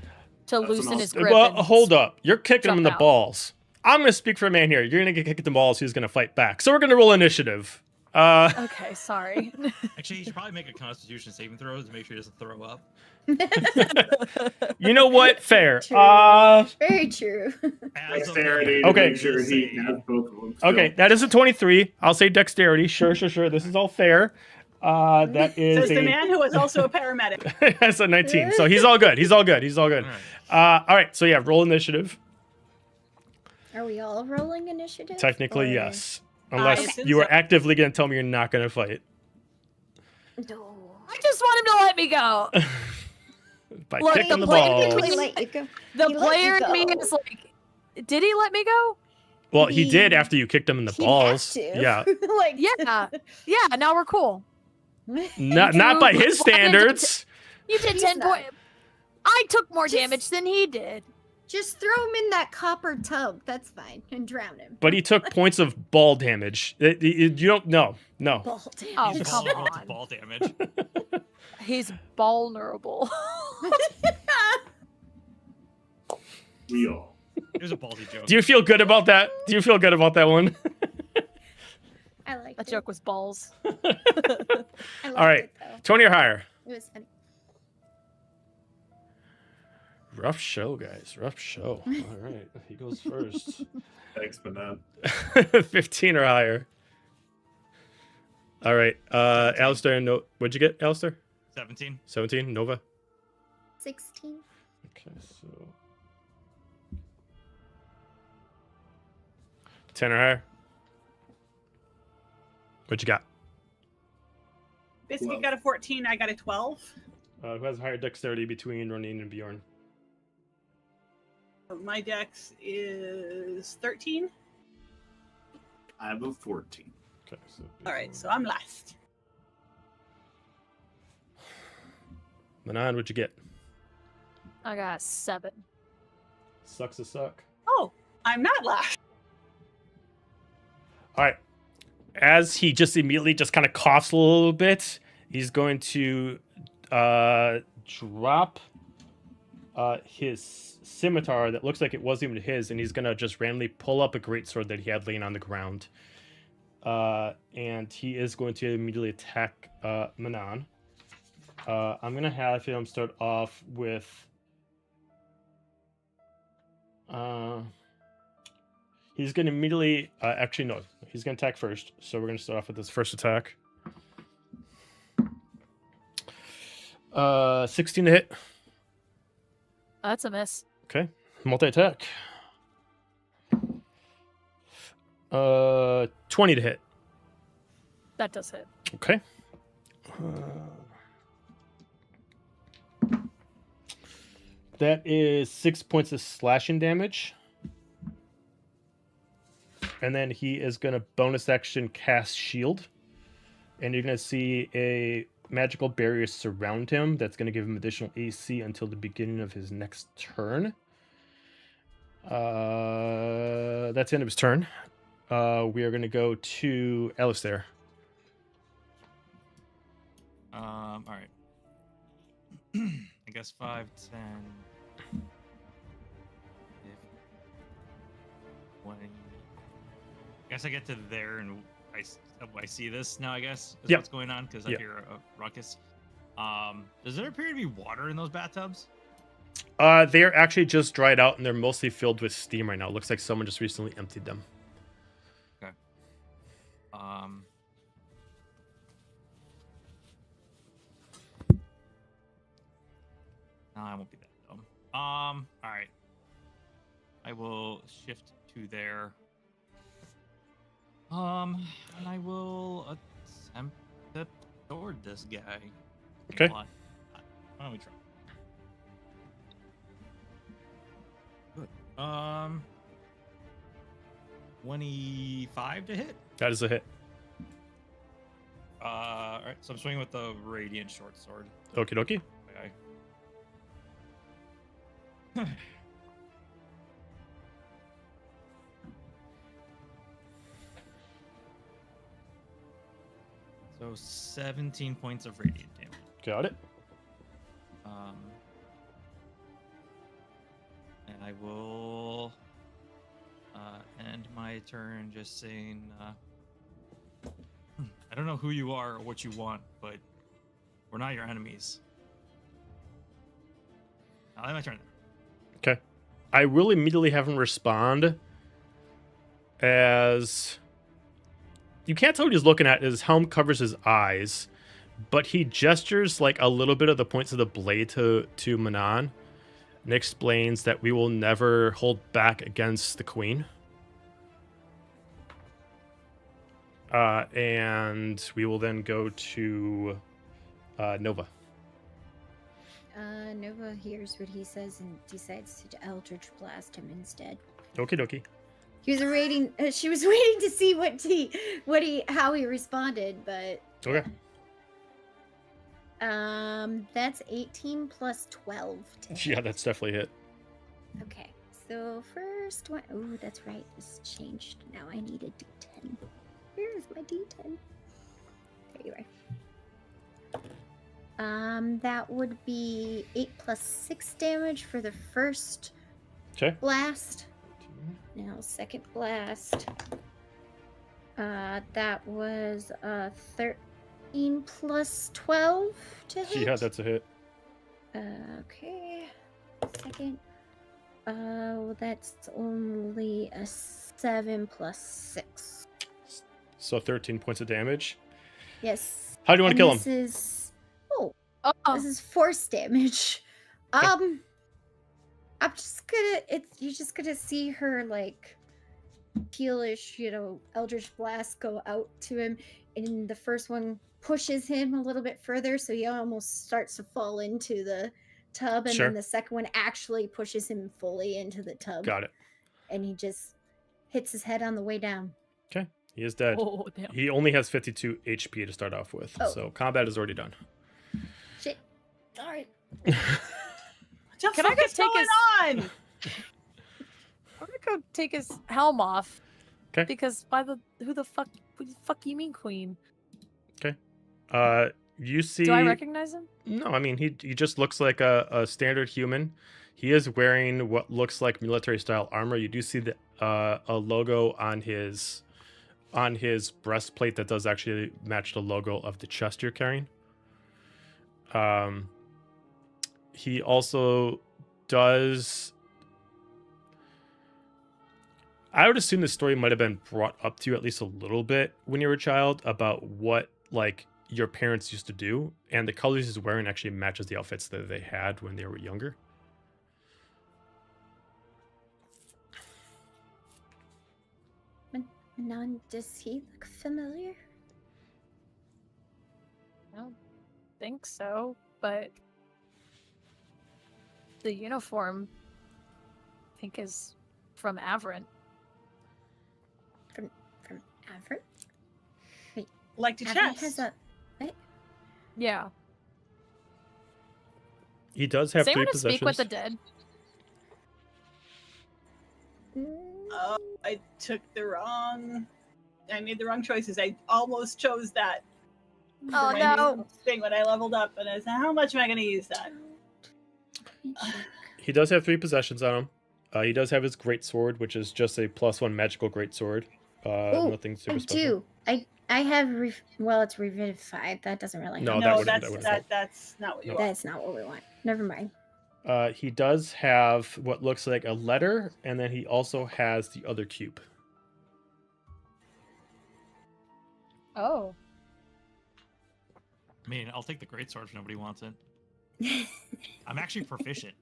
That's loosen an his awesome- grip. Well, and hold up. You're kicking him in the jump out. balls. I'm going to speak for a man here. You're going to get kicked in the balls. He's going to fight back. So we're going to roll initiative. Okay, sorry. Actually, you should probably make a Constitution saving throw to make sure he doesn't throw up. You know what? Fair. True. Very true. As of Dexterity now, to Okay. make sure he Save. has both of them. still. Okay, that is a 23. I'll say dexterity. Sure. This is all fair. That is Says the man who was also a paramedic. That's a 19. So he's all good. He's all good. All right. All right. So yeah, roll initiative. Are we all rolling initiative? Technically, or- yes. Unless assume you are so. actively going to tell me you're not going to fight. No. I just want him to let me go. By Look, kicking the the play- balls. Technically let you go. The He let player you in me go. is like, did he let me go? Well, he did He- after you kicked him in the He'd balls. have to. Yeah. Like, Yeah. Yeah, now we're cool. Not by his standards. You did He's 10 not. points. I took more Just- damage than he did. Just throw him in that copper tub. That's fine. And drown him. But he took points of ball damage. You don't know. No. Ball damage. Oh, He's come vulnerable to on. ball damage. He's vulnerable. We all. It was a ballsy joke. Do you feel good about that? Do you feel good about that one? I like That it. joke was balls. I liked All right. it, though. 20 or higher. It was funny. Rough show, guys. Rough show. All right. He goes first. Thanks, Manon. 15 or higher. All right. Alistair, what'd you get, Alistair? 17. 17. Nova. 16. Okay, so 10 or higher. What you got? Biscuit Well. got a 14. I got a 12. Who has higher dexterity between Roneen and Bjorn? My dex is 13. I have a 14. Okay, so All right, so I'm last. Manon, what'd you get? I got 7. Sucks to suck. Oh, I'm not last. All right. As he just immediately just kind of coughs a little bit, he's going to drop his scimitar that looks like it wasn't even his, and he's going to just randomly pull up a greatsword that he had laying on the ground. And he is going to immediately attack Manon. I'm going to have him start off with... he's going to immediately... actually, no. He's going to attack first. So we're going to start off with his first attack. 16 to hit. That's a miss. Okay. Multi-attack. 20 to hit. That does hit. Okay. That is 6 points of slashing damage. And then he is going to bonus action cast shield. And you're going to see a magical barrier surround him that's going to give him additional AC until the beginning of his next turn. That's the end of his turn. We are going to go to Alistair. All right. I guess 5, 10, 20. I guess I get to there and I see this now, I guess, is Yep. what's going on, because I Yep. hear a ruckus. Does there appear to be water in those bathtubs? They're actually just dried out and they're mostly filled with steam right now. It looks like someone just recently emptied them. No, I won't be that dumb. All right. I will shift to there. And I will attempt to sword this guy. Okay. Why don't we try? Good. 25 to hit. That is a hit. All right. So I'm swinging with the radiant short sword. Okie dokie. Okay. So 17 points of radiant damage. Got it. And I will end my turn just saying, I don't know who you are or what you want, but we're not your enemies. I'll end my turn. Okay. I will immediately have him respond as you can't tell what he's looking at. His helm covers his eyes, but he gestures like a little bit of the points of the blade to Manon and explains that we will never hold back against the queen. And we will then go to Nova. Nova hears what he says and decides to Eldritch Blast him instead. Okie dokie. He was waiting. She was waiting to see how he responded, but Okay. that's 18 plus 12 to hit. Yeah, that's definitely hit. Okay, so first one. Oh, that's right. This changed. Now I need a D10. Where's my D10? There you are. That would be 8 plus 6 damage for the first Okay. blast. Now, second blast. That was 13 plus 12 to hit. Yeah, that's a hit. Okay. Second. That's only a 7 plus 6. So 13 points of damage. Yes. How do you want to kill him? This is. Oh, This is force damage. Okay. I'm just gonna. You're just gonna see her like heelish, Eldritch Blast go out to him, and the first one pushes him a little bit further, so he almost starts to fall into the tub, and Sure. then the second one actually pushes him fully into the tub. Got it. And he just hits his head on the way down. Okay. He is dead. oh damn. He only has 52 HP to start off with, Oh. so combat is already done. Shit. All right. What the Can I fuck go is take going his- on? I'm gonna go take his helm off. 'Kay. Because who the fuck you mean, Queen? You see. Do I recognize him? No, I mean he just looks like a standard human. He is wearing what looks like military style armor. You do see a logo on his breastplate that does actually match the logo of the chest you're carrying. He also does. I would assume the story might have been brought up to you at least a little bit when you were a child about what like your parents used to do, and the colors he's wearing actually matches the outfits that they had when they were younger. Manon, does he look familiar? I don't think so, but the uniform I think is from Avrant. From Avert? Like to Avert chest. has a. Yeah. He does have Does 3 anyone possessions. speak with the dead? Oh, I made the wrong choices. I almost chose that. for Oh my no! new thing when I leveled up, and I said, how much am I going to use that? He does have 3 possessions on him. He does have his great sword, which is just a +1 magical great sword. Oh, Nothing super I special. do. I have. It's Revivified. That doesn't really. No, help. that wouldn't help. that's not what you want. That's not what we want. Never mind. He does have what looks like a letter, and then he also has the other cube. Oh. I mean, I'll take the greatsword if nobody wants it. I'm actually proficient.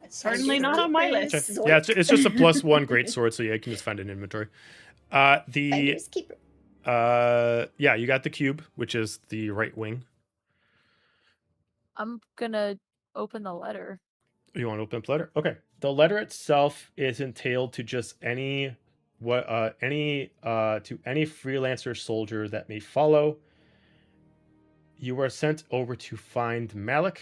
It's certainly not on my Okay. list. Yeah, it's just a +1 great sword, so yeah, you can just find it in inventory. Finders keeper. Yeah, you got the cube, which is the right wing. I'm gonna open the letter. You want to open the letter? Okay. The letter itself is entailed to just any freelancer soldier that may follow. You are sent over to find Malik.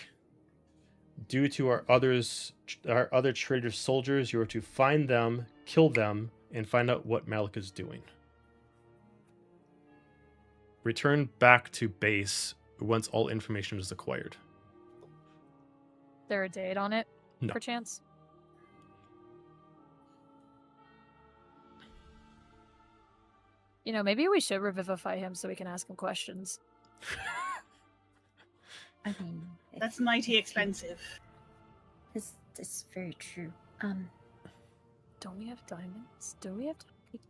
Due to our other traitor soldiers, you are to find them, kill them, and find out what Malik is doing. Return back to base once all information is acquired. There a date on it, No. perchance? You know, maybe we should revivify him so we can ask him questions. I mean, That's mighty expensive. This is very true. Don't we have diamonds? Do we have diamonds?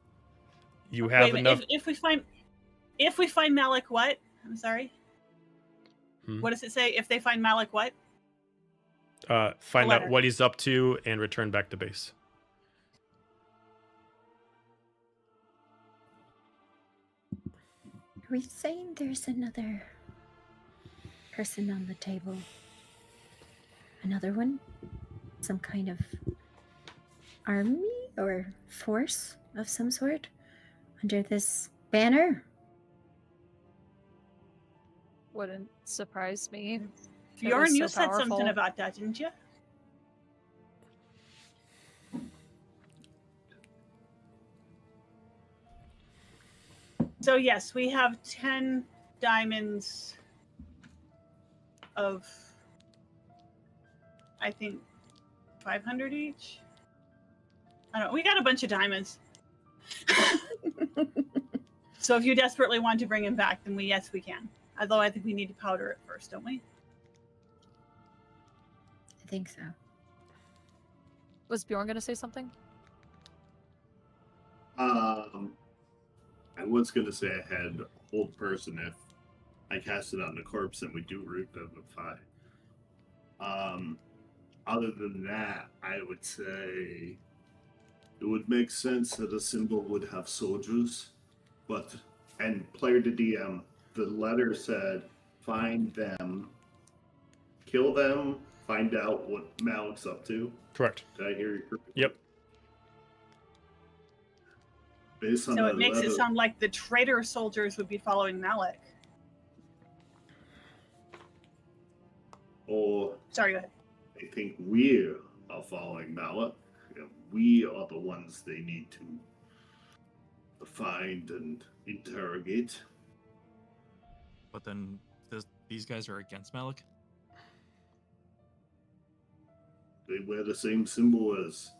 You Wait have a minute, enough. if we find Malik, what? I'm sorry. Hmm? What does it say? If they find Malik, what? Find out letter. what he's up to and return back to base. Are we saying there's another person on the table? Another one? Some kind of army or force of some sort under this banner? Wouldn't surprise me. It Bjorn, was you so said something powerful. about that, didn't you? So yes, we have 10 diamonds of, I think, 500 each. I don't know. We got a bunch of diamonds. So if you desperately want to bring him back, then yes, we can. Although I think we need to powder it first, don't we? I think so. Was Bjorn going to say something? I was gonna say I had hold person if I cast it on the corpse and we do revivify. Other than that, I would say it would make sense that a symbol would have soldiers, and player to DM, the letter said find them, kill them, find out what Malik's up to. Correct. Did I hear you correctly? Yep. Based on So that it makes it letter- sound like the traitor soldiers would be following Malik. Or Sorry, go ahead. I think we are following Malik. We are the ones they need to find and interrogate. But then these guys are against Malik. They wear the same symbol as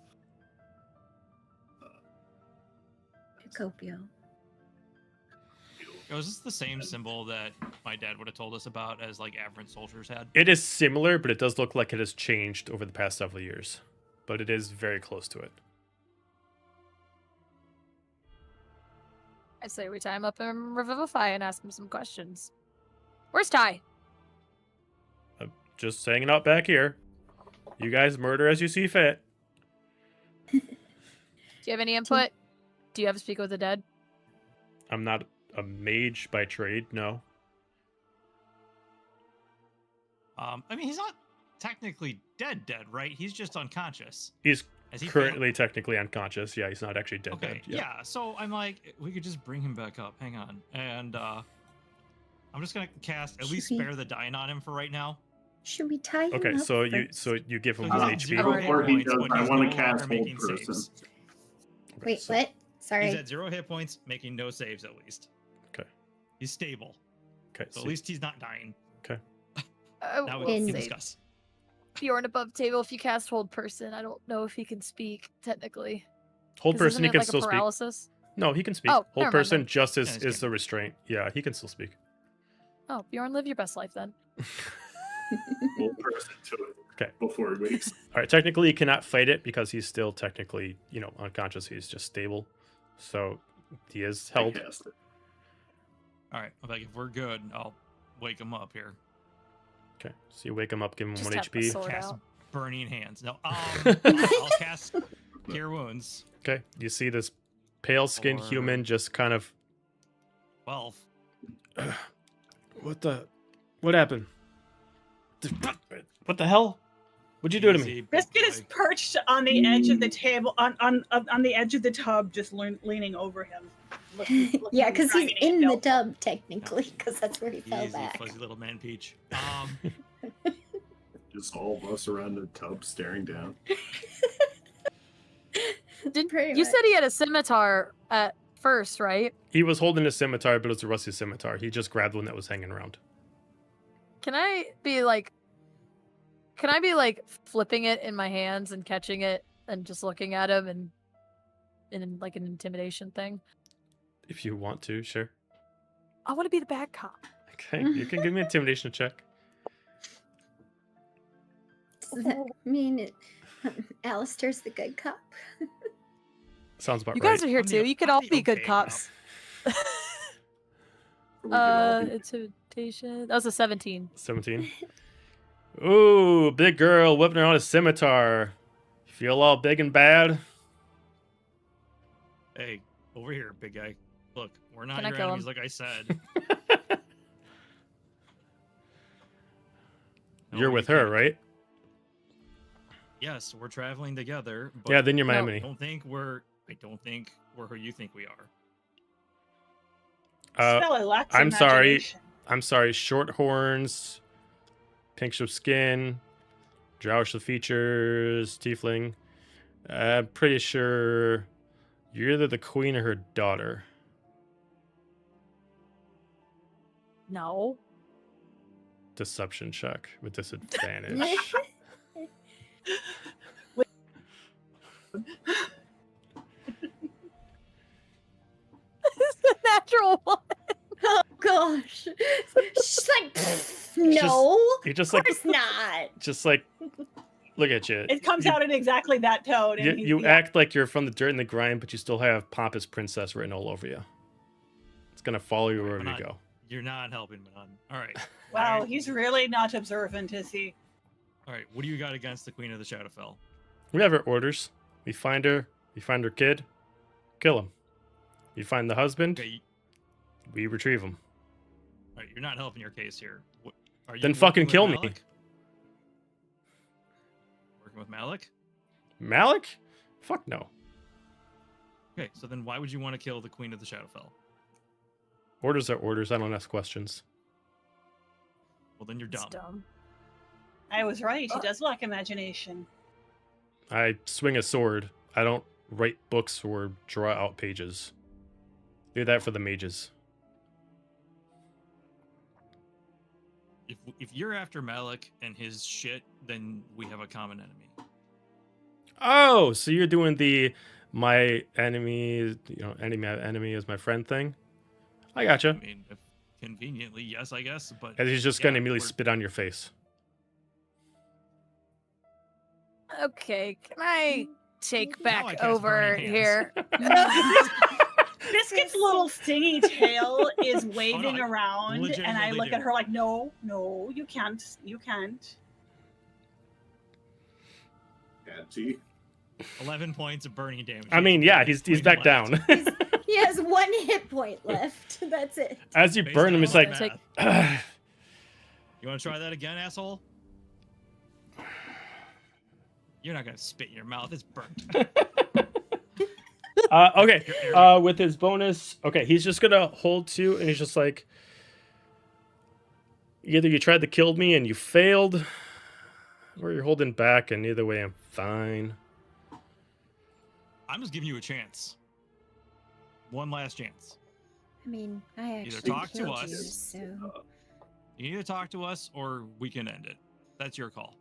Kokobial. Oh, is this the same symbol that my dad would have told us about as like average soldiers had? It is similar, but it does look like it has changed over the past several years. But it is very close to it. I say we tie him up and revivify and ask him some questions. Where's Ty? I'm just hanging out back here. You guys murder as you see fit. Do you have any input? Do you have to speak with the dead? I'm not a mage by trade, no. I mean, he's not technically dead, right? He's just unconscious. He's Has he currently technically unconscious. Yeah, he's not actually dead. Okay, dead. yeah. So I'm like, we could just bring him back up. Hang on, and I'm just gonna cast at least Should we- spare the dying on him for right now. Should we tie him Okay, up so you first? give him So one he's HP. at 0 hit Before he points does, when I he's want no to cast longer hold making person. saves. Okay, Wait, so- what? Sorry. He's at 0 hit points, making no saves at least. Okay. He's stable, Okay, so so at least he's not dying. Now we We'll can In- say discuss. Bjorn above table. If you cast hold person, I don't know if he can speak technically. hold 'Cause person, isn't he it can like still a speak. paralysis? No, he can speak. Oh, Hold never mind person then. just Yeah, is he's the good. restraint. Yeah, he can still speak. Oh, Bjorn, live your best life then. Hold person to it. Okay. Before he wakes. All right, technically he cannot fight it because he's still technically, unconscious. He's just stable. So he is I held. cast it. All right, I'm like, if we're good, I'll wake him up here. Okay, so you wake him up, give him Just 1 have the HP. sword Cast out. burning hands. No, I'll cast cure wounds. Okay, you see this pale-skinned Or- human just kind of 12. What happened? What the hell? What'd you do to me? Easy, big Biscuit is boy. perched on the edge of the table, on the edge of the tub, just leaning over him. Yeah, because he's dragon in ain't the built. tub technically, because that's where he fell Easy, back. fuzzy little man peach. Just all of us around the tub staring down. Pretty You much. said he had a scimitar at first, right? He was holding a scimitar, but it was a rusty scimitar. He just grabbed one that was hanging around. Can I be like flipping it in my hands and catching it and just looking at him and in like an intimidation thing? If you want to, sure. I want to be the bad cop. Okay, you can give me an intimidation check. Does that mean Alistair's the good cop? Sounds about You right. guys are here I'm the- too. You could I'm all the be good okay cops. We can all be- Intimidation. That was a 17. 17. Ooh, big girl whipping around a scimitar. Feel all big and bad? Hey, over here, big guy. Look, we're not Can I your kill enemies, him? like I said. No, You're you with her, can't. right? Yes, we're traveling together. But Yeah, then you're my No. enemy. I don't think we're who you think we are. Uh, Spell it lacks I'm sorry. imagination. I'm sorry. Short horns, pinkish of skin, drowish of features, tiefling. I'm pretty sure you're either the queen or her daughter. No. Deception check with disadvantage. It's a natural one. Oh gosh. She's like, no, You just of like, course not. just like, look at you. It comes You- out in exactly that tone. You, And you act like you're from the dirt and the grime, but you still have pompous princess written all over you. It's gonna follow you wherever you Manon. go. You're not helping Manon. All right. Wow, Alright. he's really not observant, is he? All right. What do you got against the Queen of the Shadowfell? We have her orders. We find her kid, kill him. You find the husband, Okay. we retrieve him. All right. You're not helping your case here. Are you Then working fucking with kill me. Malik? Working with Malik? Malik? Fuck no. Okay. So then why would you want to kill the Queen of the Shadowfell? Orders are orders. I don't ask questions. Well, then you're It's dumb. dumb. I was right. He does lack imagination. I swing a sword. I don't write books or draw out pages. Do that for the mages. If you're after Malik and his shit, then we have a common enemy. Oh, so you're doing the my enemy, enemy is my friend thing? I I gotcha. mean, if conveniently, yes, I guess. But And he's just gonna yeah, immediately we're- spit on your face. Okay, can I take Now I back cast over burning hands. here? Biscuit's little stingy tail is waving I around, and I legitimately look do. at her like, no, you can't. You can't. Catchy. 11 points of burning damage. I mean, yeah, he's Queen back left. down. He has 1 hit point left. That's it. As you Based burn him, on it's my like, math. You want to try that again, asshole? You're not gonna spit in your mouth. It's burnt. okay. You're arrogant. With his bonus, okay, he's just gonna hold 2, and he's just like, either you tried to kill me and you failed, or you're holding back, and either way, I'm fine. I'm just giving you a chance. One last chance. I mean, I Either actually talk to killed us- you, so You can either talk to us or we can end it. That's your call.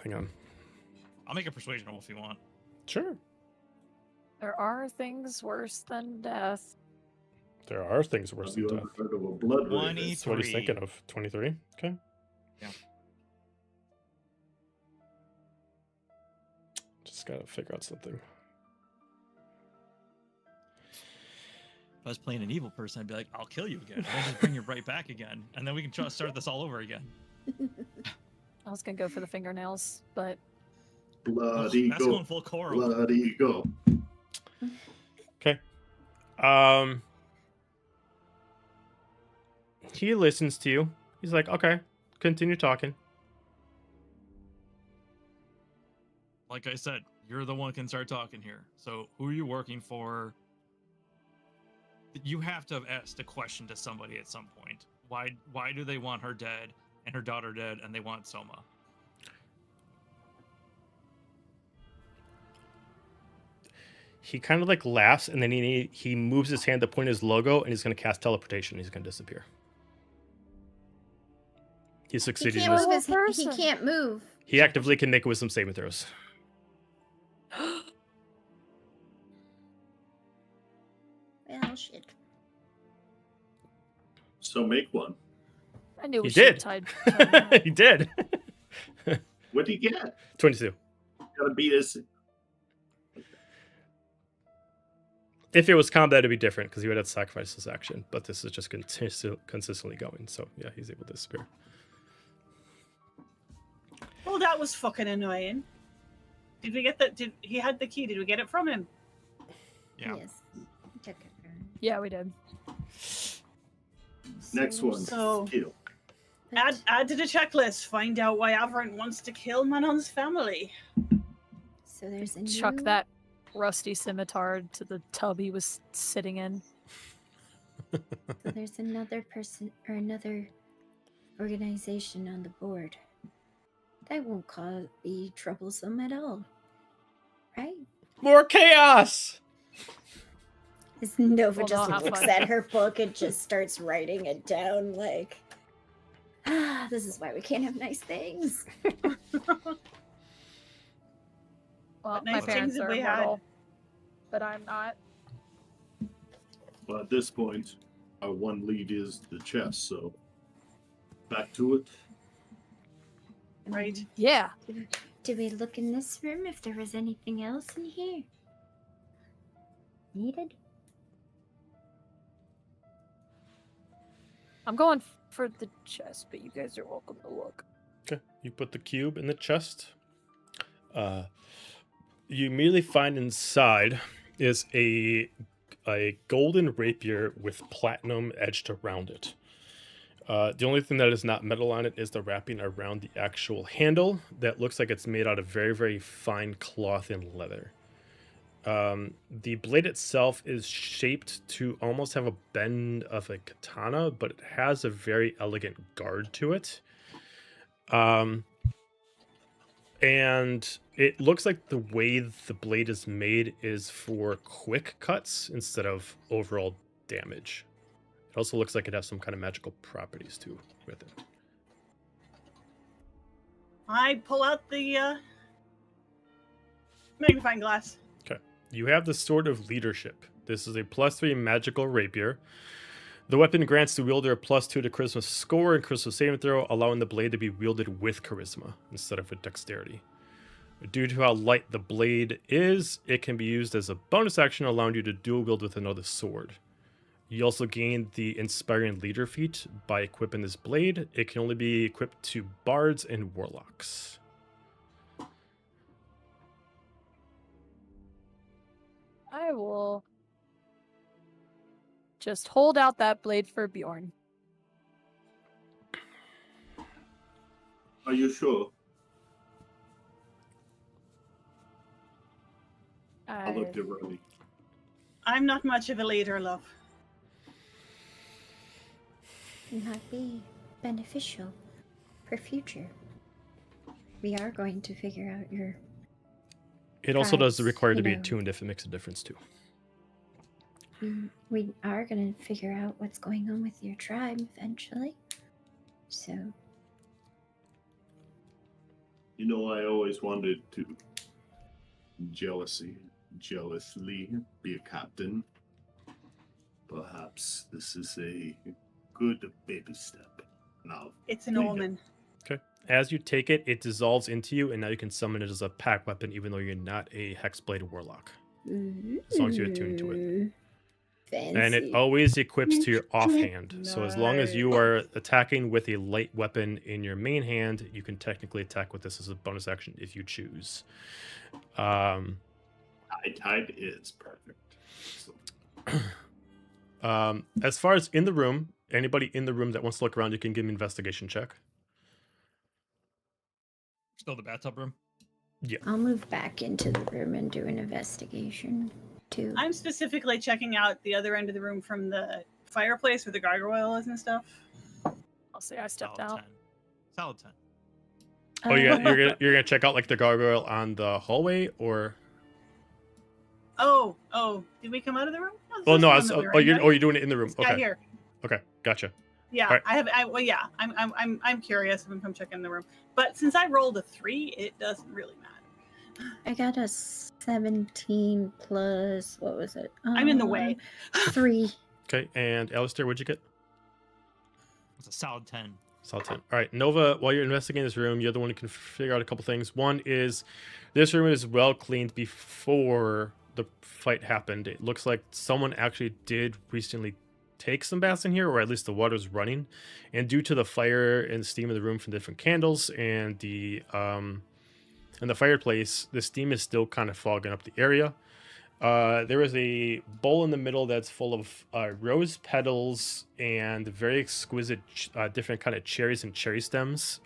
Hang on. I'll make a persuasion roll if you want. Sure. There are things worse than death. There are things worse Have than you death. ever heard of a blood raven? 20. That's what he's 23. thinking of. 23? Okay. Yeah. Just gotta figure out something. If I was playing an evil person, I'd be like, I'll kill you again. I'll just bring you right back again. And then we can try to start this all over again. I was gonna go for the fingernails, but Bloody That's go. going full core. Bloody go. Okay. He listens to you. He's like, okay, continue talking. Like I said, you're the one who can start talking here. So who are you working for? You have to have asked a question to somebody at some point. Why do they want her dead and her daughter dead and they want Soma? He kind of like laughs, and then he moves his hand to point his logo, and he's going to cast teleportation. He's going to disappear. He He succeeded. can't in his- move. He person. can't move. He actively can make wisdom saving throws. Well, shit. So make one. I knew we He should did. have tied. He did. What do you get? 22. Gotta beat his. If it was combat, it'd be different because he would have to sacrifice his action. But this is just consistently going. So yeah, he's able to disappear. Well, that was fucking annoying. Did we get that? He had the key? Did we get it from him? Yeah. Yes. He took it from him. Yeah, we did. Next one. So- Skill. Add to the checklist. Find out why Averant wants to kill Manon's family. So there's a Chuck new- that rusty scimitar to the tub he was sitting in. So there's another person or another organization on the board. That won't be troublesome at all, right? More chaos! As Nova Well, just they'll have looks fun. at her book and just starts writing it down like, this is why we can't have nice things. Well, nice my things parents have are we had. immortal, but I'm not. Well, at this point, our one lead is the chest, so back to it. Right. Yeah. Did we look in this room if there was anything else in here? Needed? I'm going for the chest, but you guys are welcome to look. Okay, you put the cube in the chest. You immediately find inside is a golden rapier with platinum edged around it. The only thing that is not metal on it is the wrapping around the actual handle that looks like it's made out of very, very fine cloth and leather. The blade itself is shaped to almost have a bend of a katana, but it has a very elegant guard to it. And it looks like the way the blade is made is for quick cuts instead of overall damage. It also looks like it has some kind of magical properties too with it. I pull out the magnifying glass. You have the Sword of Leadership. This is a +3 magical rapier. The weapon grants the wielder a +2 to charisma score and charisma saving throw, allowing the blade to be wielded with charisma instead of with dexterity. Due to how light the blade is, it can be used as a bonus action, allowing you to dual wield with another sword. You also gain the Inspiring Leader feat by equipping this blade. It can only be equipped to bards and warlocks. I will just hold out that blade for Bjorn. Are you sure? I looked at Ronnie. I'm not much of a leader, love. It might be beneficial for future. We are going to figure out your. It also does Tribes, require to you be know. attuned if it makes a difference too. We are going to figure out what's going on with your tribe eventually. So, You know, I always wanted to jealously be a captain. Perhaps this is a good baby step. Now, It's an There you go. omen. As you take it, it dissolves into you, and now you can summon it as a pack weapon, even though you're not a Hexblade warlock. As long as you're attuned to it. Fancy. And it always equips to your offhand. So as long as you are attacking with a light weapon in your main hand, you can technically attack with this as a bonus action if you choose. Tide is perfect. So, As far as in the room, anybody in the room that wants to look around, you can give me an investigation check. Still the bathtub room. I'll move back into the room and do an investigation too. I'm specifically checking out the other end of the room from the fireplace where the gargoyle is and stuff. I'll say I stepped Solid out. 10. Solid 10. Oh, you're gonna check out like the gargoyle on the hallway, or? Oh, did we come out of the room? Oh no, you're you're doing it in the room. Yeah, Okay, here. okay, gotcha. Yeah, Alright. I'm curious. I'm come check in the room. But since I rolled a 3, it doesn't really matter. I got a 17 plus, what was it? I'm in the way. 3. Okay, and Alistair, what'd you get? It's a solid 10. Solid 10. All right, Nova, while you're investigating this room, you're the one who can figure out a couple things. One is this room is well cleaned before the fight happened. It looks like someone actually did recently take some baths in here, or at least the water's running. And due to the fire and steam of the room from different candles and the fireplace, the steam is still kind of fogging up the area. There is a bowl in the middle that's full of rose petals and very exquisite different kind of cherries and cherry stems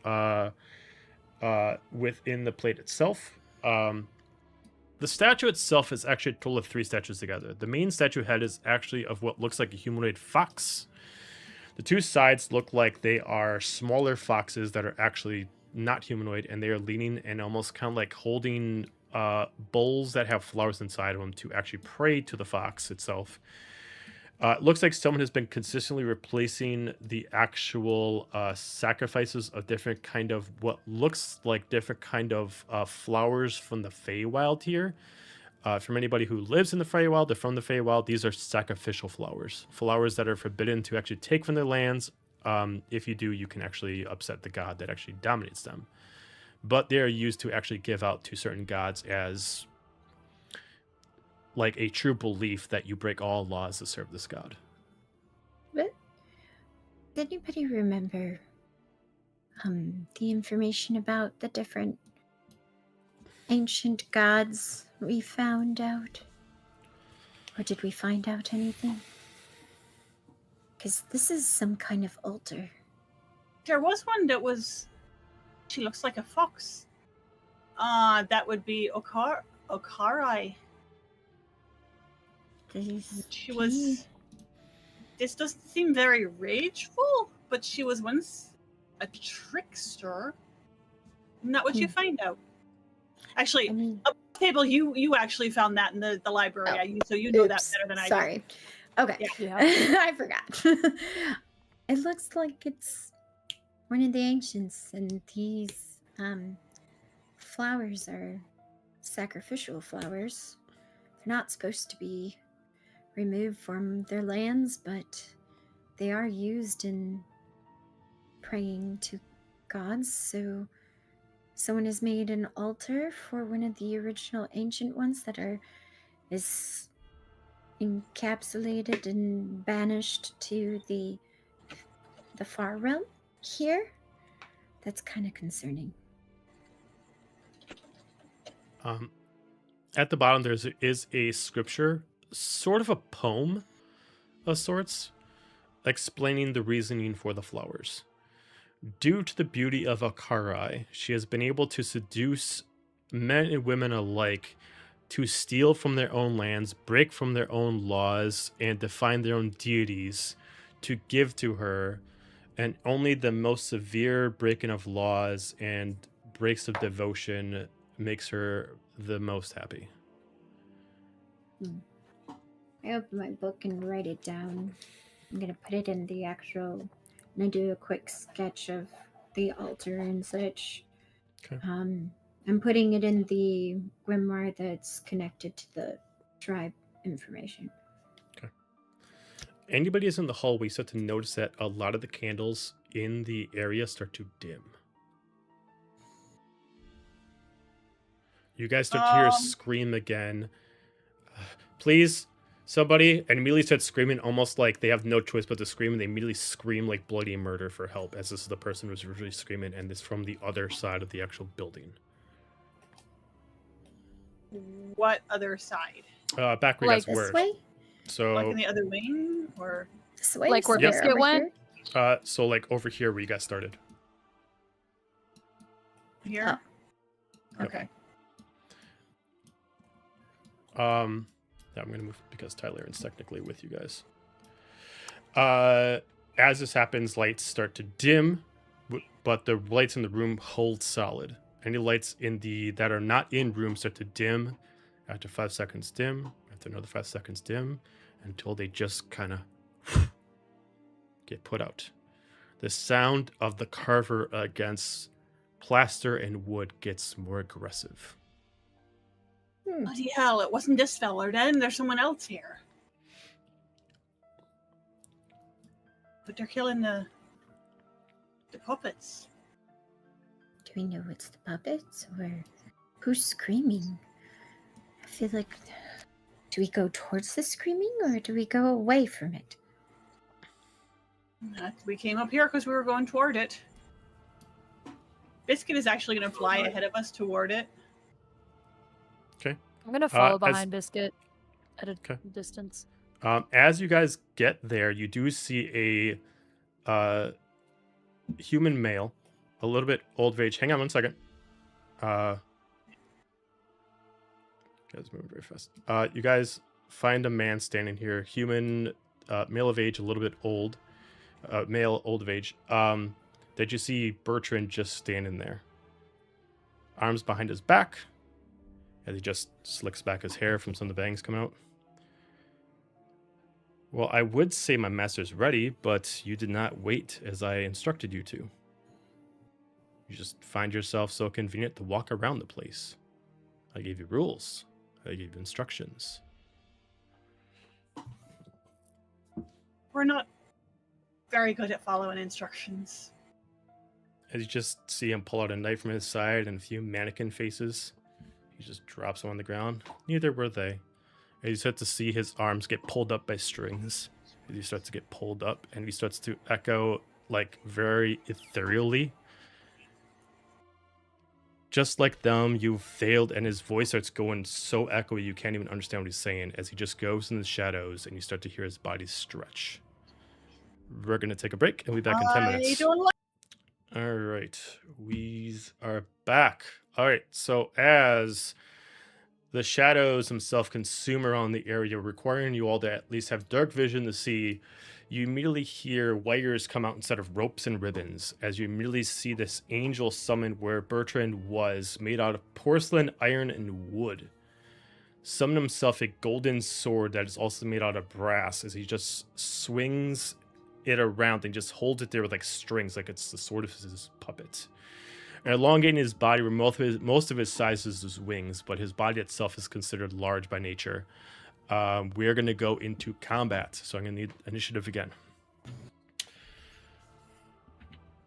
within the plate itself. The statue itself is actually a total of 3 statues together. The main statue head is actually of what looks like a humanoid fox. The 2 sides look like they are smaller foxes that are actually not humanoid, and they are leaning and almost kind of like holding bowls that have flowers inside of them to actually pray to the fox itself. It looks like someone has been consistently replacing the actual sacrifices of different kind of what looks like different kind of flowers from the Feywild here. From anybody who lives in the Feywild or from the Feywild, these are sacrificial flowers. Flowers that are forbidden to actually take from their lands. If you do, you can actually upset the god that actually dominates them. But they are used to actually give out to certain gods as like a true belief that you break all laws to serve this god. But did anybody remember the information about the different ancient gods we found out? Or did we find out anything? Because this is some kind of altar. There was one that was. She looks like a fox. That would be Okarai. She was. This doesn't seem very rageful, but she was once a trickster. Isn't that what you find out? Actually, I mean, Table, you actually found that in the library, so you know that better than I do. Sorry. Okay. Yeah. I forgot. It looks like it's one of the ancients, and these flowers are sacrificial flowers. They're not supposed to be removed from their lands, but they are used in praying to gods. So someone has made an altar for one of the original ancient ones that is encapsulated and banished to the far realm here. That's kind of concerning. At the bottom, there is a scripture, sort of a poem of sorts, explaining the reasoning for the flowers. Due to the beauty of Akarai, she has been able to seduce men and women alike to steal from their own lands, break from their own laws, and define their own deities to give to her. And only the most severe breaking of laws and breaks of devotion makes her the most happy. I open my book and write it down. I'm going to put it in the actual... And I do a quick sketch of the altar and such. Okay. I'm putting it in the grimoire that's connected to the tribe information. Okay. Anybody is in the hallway start to notice that a lot of the candles in the area start to dim. You guys start to hear a scream again. Please, somebody, and immediately start screaming almost like they have no choice but to scream, and they immediately scream like bloody murder for help, as this is the person who's originally screaming, and it's from the other side of the actual building. What other side? Back where you guys This were. way? So, Like in the other wing, or This way? Like where Somewhere Biscuit over went? here? so like over here where you guys started. here? Oh. Okay. I'm gonna move because Tyler's technically with you guys. As this happens, lights start to dim, but the lights in the room hold solid. Any lights that are not in room start to dim after 5 seconds dim, after another 5 seconds dim, until they just kind of get put out. The sound of the carver against plaster and wood gets more aggressive. Bloody hell, it wasn't this feller then. There's someone else here. But they're killing the puppets. Do we know it's the puppets or who's screaming? I feel like, do we go towards the screaming or do we go away from it? We came up here because we were going toward it. Biscuit is actually going to fly ahead of us toward it. Okay. I'm going to follow behind Biscuit at a distance. As you guys get there, you do see a human male, a little bit old of age. Hang on 1 second. Guys moving very fast. You guys find a man standing here, human, male of age, a little bit old, male, old of age. That you see Bertrand just standing there, arms behind his back, as he just slicks back his hair from some of the bangs coming out. Well, I would say my master's ready, but you did not wait as I instructed you to. You just find yourself so convenient to walk around the place. I gave you rules. I gave you instructions. We're not very good at following instructions. As you just see him pull out a knife from his side and a few mannequin faces, he just drops them on the ground. Neither were they. And you start to see his arms get pulled up by strings. As he starts to get pulled up, and he starts to echo, like, very ethereally. Just like them, you failed, and his voice starts going so echoey you can't even understand what he's saying as he just goes in the shadows, and you start to hear his body stretch. We're going to take a break, and we'll be back in 10 minutes. All right, we are back. All right, so as the shadows themselves consume around the area, requiring you all to at least have dark vision to see, you immediately hear wires come out instead of ropes and ribbons, as you immediately see this angel summoned where Bertrand was, made out of porcelain, iron, and wood. Summon himself a golden sword that is also made out of brass, as he just swings it around and just holds it there with like strings, like it's the sword of his puppet. And elongating his body, where most of his size is his wings, but his body itself is considered large by nature. We're going to go into combat, so I'm going to need initiative again.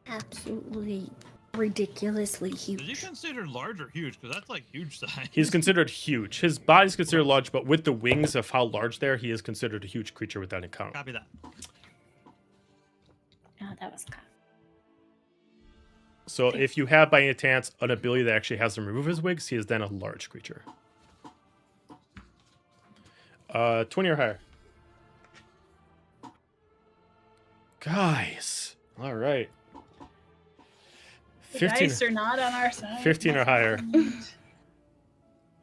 Absolutely ridiculously huge. Is he considered large or huge? Because that's like huge size. He's considered huge. His body's considered large, but with the wings of how large they are, he is considered a huge creature with that encounter. Copy that. Oh, that was kind. So if you have by any chance an ability that actually has him remove his wings, he is then a large creature. 20 or higher. Guys. All right. The 15, dice are not on our side. 15 or higher. Thank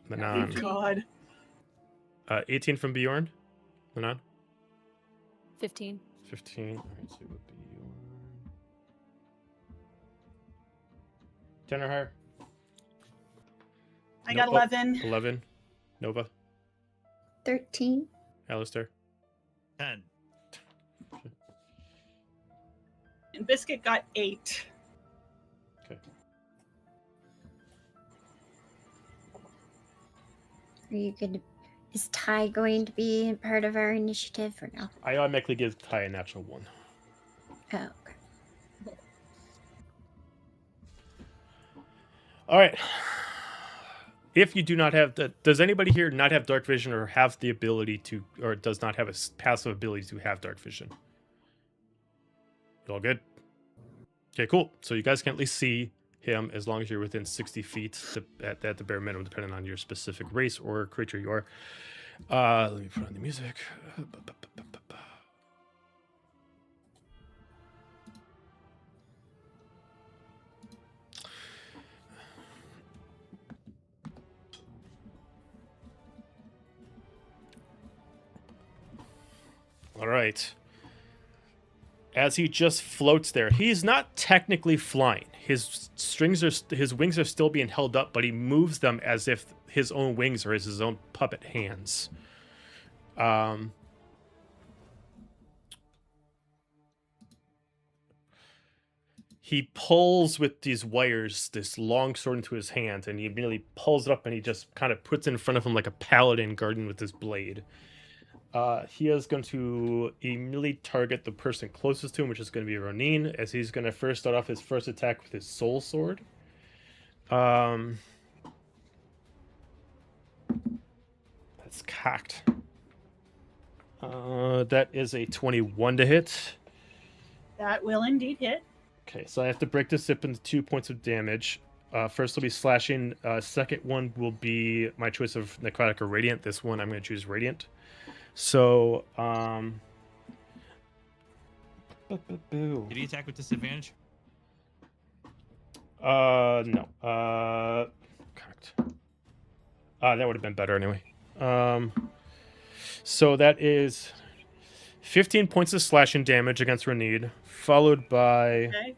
Manon. God. 18 from Bjorn. Manon. 15. 15. All right, so it would be 10 or higher. I got 11. 11. Nova. 13. Alistair. 10. And Biscuit got 8. Okay. Are you going to... Is Ty going to be part of our initiative or no? I automatically give Ty a natural 1. Oh, okay. All right. If you do not have does anybody here not have dark vision or have the ability to, or does not have a passive ability to have dark vision? You all good? Okay, cool. So you guys can at least see him as long as you're within 60 feet at the bare minimum, depending on your specific race or creature you are. Let me put on the music. All right. As he just floats there, he's not technically flying. His wings are still being held up, but he moves them as if his own wings are his own puppet hands. He pulls with these wires this long sword into his hand, and he immediately pulls it up, and he just kind of puts it in front of him like a paladin guarding with his blade. He is going to immediately target the person closest to him, which is going to be Roneen, as he's going to first start off his first attack with his soul sword. That's cocked. That is a 21 to hit. That will indeed hit. Okay, so I have to break this up into 2 points of damage. First will be slashing. Second one will be my choice of necrotic or radiant. This one I'm going to choose radiant. So, Did he attack with disadvantage? No. Correct. That would have been better anyway. So that is 15 points of slashing damage against Roneen, followed by Okay.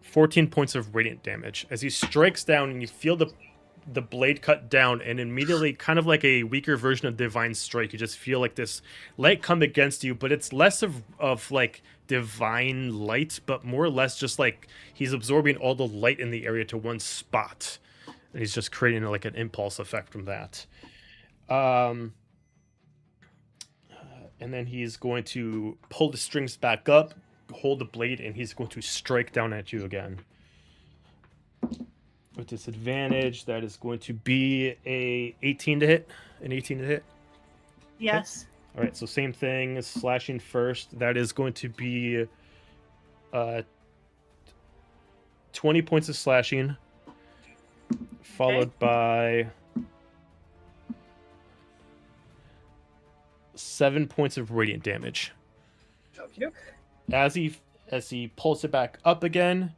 14 points of radiant damage. As he strikes down, and you feel the blade cut down, and immediately, kind of like a weaker version of divine strike, you just feel like this light come against you, but it's less of like divine light, but more or less just like he's absorbing all the light in the area to one spot, and he's just creating like an impulse effect from that. And then he's going to pull the strings back up, hold the blade, and he's going to strike down at you again. With disadvantage, that is going to be a 18 to hit. An 18 to hit. Yes. All right, so same thing, slashing first. That is going to be 20 points of slashing, followed by 7 points of radiant damage. Okay. As he pulls it back up again,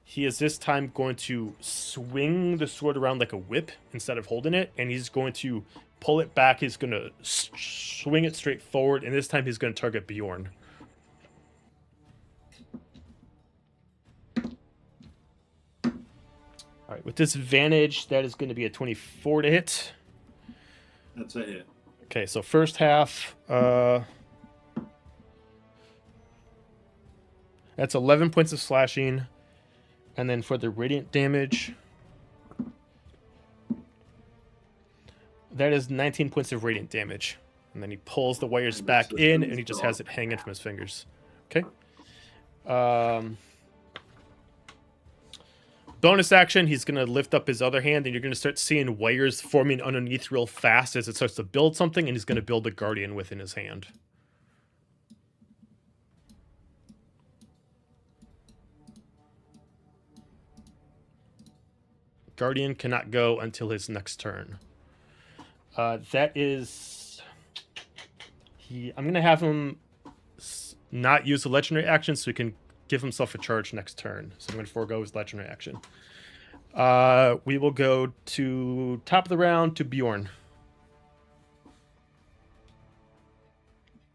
he is this time going to swing the sword around like a whip instead of holding it, and he's going to pull it back. He's going to swing it straight forward, and this time he's going to target Bjorn. All right, with disadvantage, that is going to be a 24 to hit. That's a hit. Okay, so first half, that's 11 points of slashing. And then for the radiant damage, that is 19 points of radiant damage. And then he pulls the wires And back this in, is and he just gone. has it hanging from his fingers. Okay. Bonus action, he's going to lift up his other hand, and you're going to start seeing wires forming underneath real fast as it starts to build something, and he's going to build a guardian within his hand. Guardian cannot go until his next turn. That is... I'm going to have him not use a legendary action so he can give himself a charge next turn. So I'm going to forego his legendary action. We will go to top of the round to Bjorn.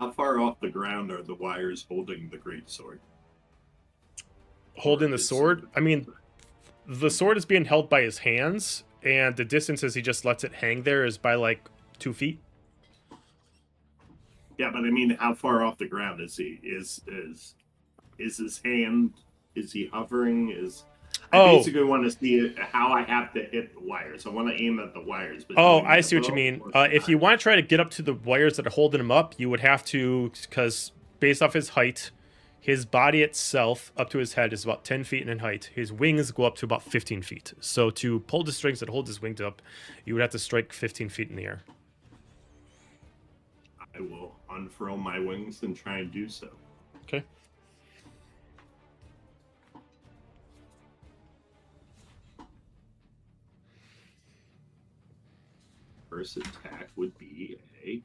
How far off the ground are the wires holding the great sword? Holding Or the is sword? it- I mean, the sword is being held by his hands, and the distance as he just lets it hang there is by like 2 feet. Yeah, but I mean, how far off the ground is he? Is his hand? Is he hovering? I Oh. basically want to see how I have to hit the wires. I want to aim at the wires. But Oh, doing I the see what you bow mean. or If you not. want to try to get up to the wires that are holding him up, you would have to, because based off his height, his body itself up to his head is about 10 feet in height. His wings go up to about 15 feet. So to pull the strings that hold his wings up, you would have to strike 15 feet in the air. I will unfurl my wings and try and do so. Okay. First attack would be a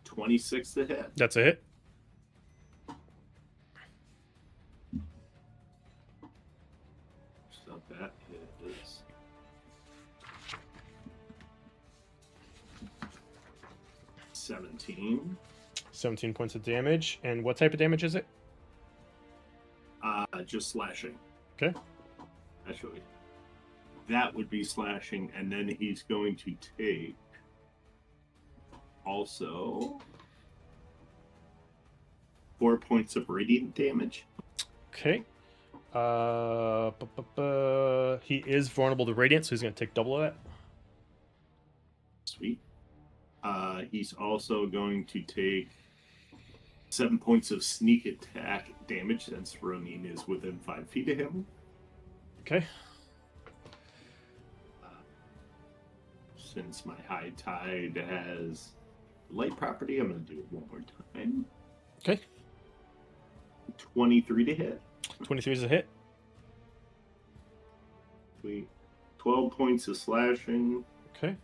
26 to hit. That's a hit. So that is 17. 17 points of damage. And what type of damage is it? Just slashing. Okay. Actually, that would be slashing, and then he's going to take also 4 points of radiant damage. Okay. He is vulnerable to radiant, so he's going to take double of that. Sweet. He's also going to take 7 points of sneak attack damage since Roneen is within 5 feet of him. Okay. Since my high tide has light property, I'm going to do it one more time. Okay. 23 to hit. 23 is a hit. Sweet. 12 points of slashing. Okay.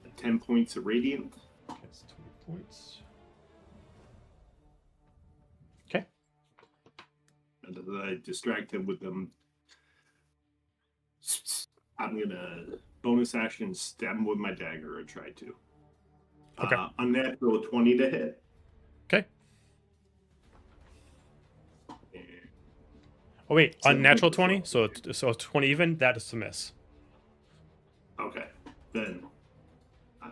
And 10 points of radiant. Okay, that's 20 points. Okay. And as I distract him with them, I'm going to bonus action stab him with my dagger or try to. Okay. Unnatural 20 to hit. Okay. And Oh, wait. So- Unnatural 20? So 20 even? That is a miss. okay. Then I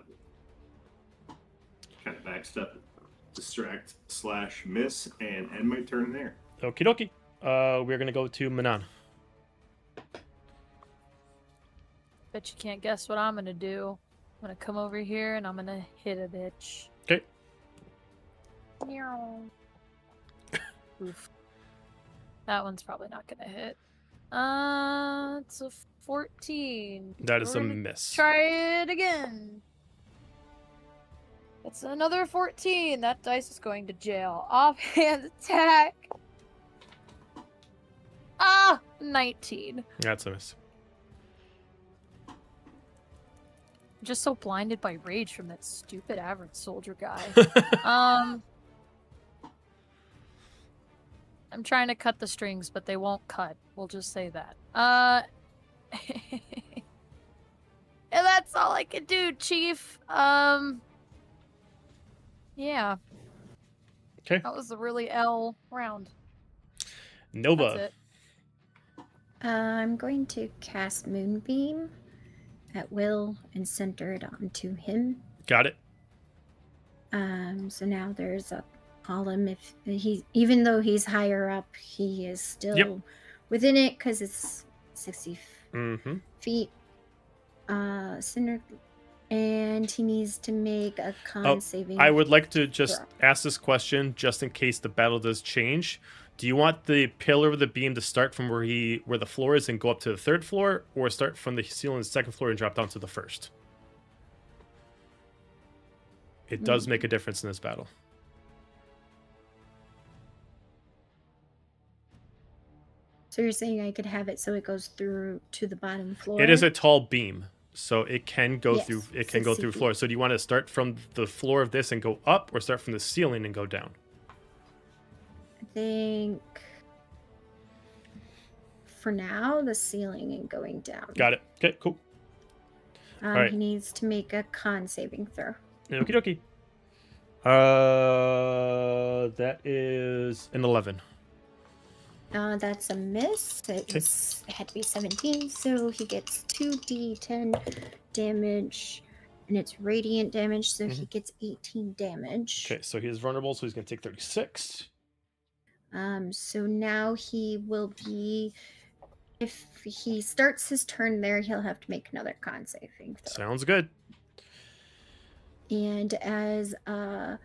kind of backstep, distract / miss, and end my turn there. Okie dokie. We're going to go to Manon. Bet you can't guess what I'm gonna do. I'm gonna come over here and I'm gonna hit a bitch. Okay. Meow. Oof. That one's probably not gonna hit. It's a 14. That is We're a gonna miss. Try it again. It's another 14. That dice is going to jail. Offhand attack. 19. That's a miss. I'm just so blinded by rage from that stupid average soldier guy. I'm trying to cut the strings, but they won't cut. We'll just say that. And that's all I can do, Chief. Yeah. Okay. That was a really L round. That's Nova. it. I'm going to cast Moonbeam at will and center it onto him. Got it. So now there's a column. If he, even though he's higher up, he is still within it because it's 60 Mm-hmm. feet. Center, and he needs to make a con saving. I would like to just throw. ask this question just in case the battle does change. Do you want the pillar of the beam to start from where the floor is and go up to the 3rd floor, or start from the ceiling of the 2nd floor and drop down to the 1st? It does make a difference in this battle. So you're saying I could have it so it goes through to the bottom floor? It is a tall beam, so it can go Yes, through. It can go 60 through feet. floors. So do you want to start from the floor of this and go up, or start from the ceiling and go down? I think for now the ceiling and going down. Got it. Okay, cool. Alright. He needs to make a con saving throw. Okie dokie. That is an 11. That's a miss. It had to be 17, so he gets 2d10 damage, and it's radiant damage, so he gets 18 damage. Okay, so he is vulnerable, so he's going to take 36. So now he will be, if he starts his turn there, he'll have to make another con saving throw. Sounds good. And as a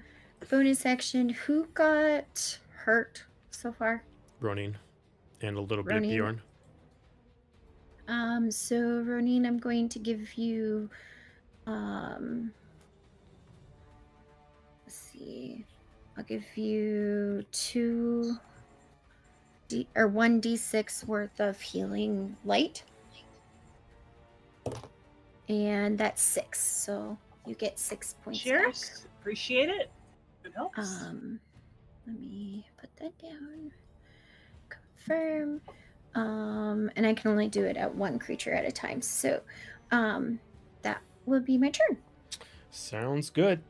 bonus action, who got hurt so far? Roneen. And a little bit of Roneen. Bjorn. So Roneen, I'm going to give you, let's see, I'll give you 1d6 worth of healing light, and that's 6. So you get 6 points. Cheers. Appreciate it. It helps. Back. Let me put that down. Confirm. And I can only do it at one creature at a time. So that would be my turn. Sounds good.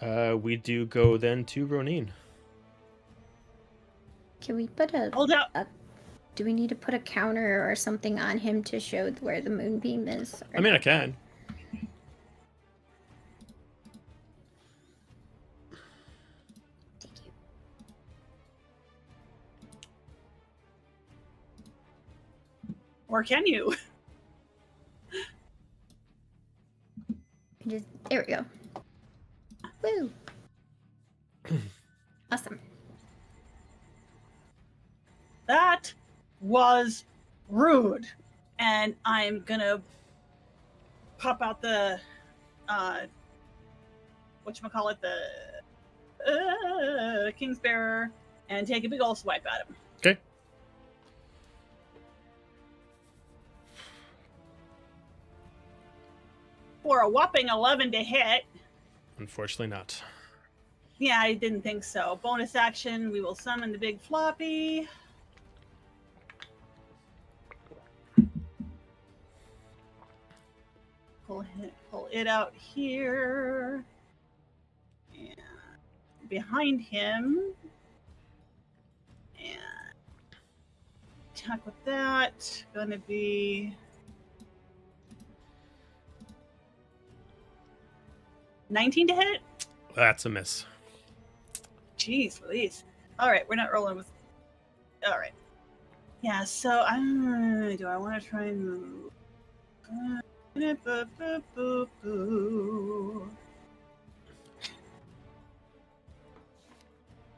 We do go then to Roneen. Can we put Hold up. do we need to put a counter or something on him to show where the moonbeam is? I mean, I can. Thank you. Or can you? There we go. Woo! Awesome. That was rude. And I'm gonna pop out the whatchamacallit, the King's Bearer, and take a big ol' swipe at him. Okay. For a whopping 11 to hit. Unfortunately not. Yeah, I didn't think so. Bonus action, we will summon the big floppy. Pull it out here. And behind him. And attack with that. Gonna be 19 to hit? That's a miss. Jeez, please. Alright, we're not rolling with... Alright. Yeah, so do I want to try and move?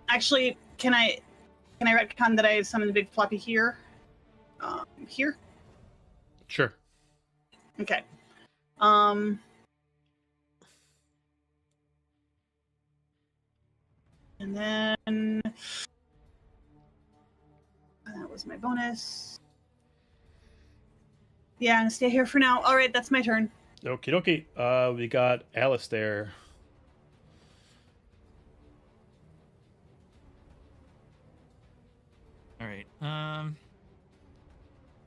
Actually, can I retcon that I summon the big floppy here? Here? Sure. Okay. And then that was my bonus. Yeah, I'm gonna stay here for now. All right, that's my turn. Okie dokie. We got Alistair. All right. I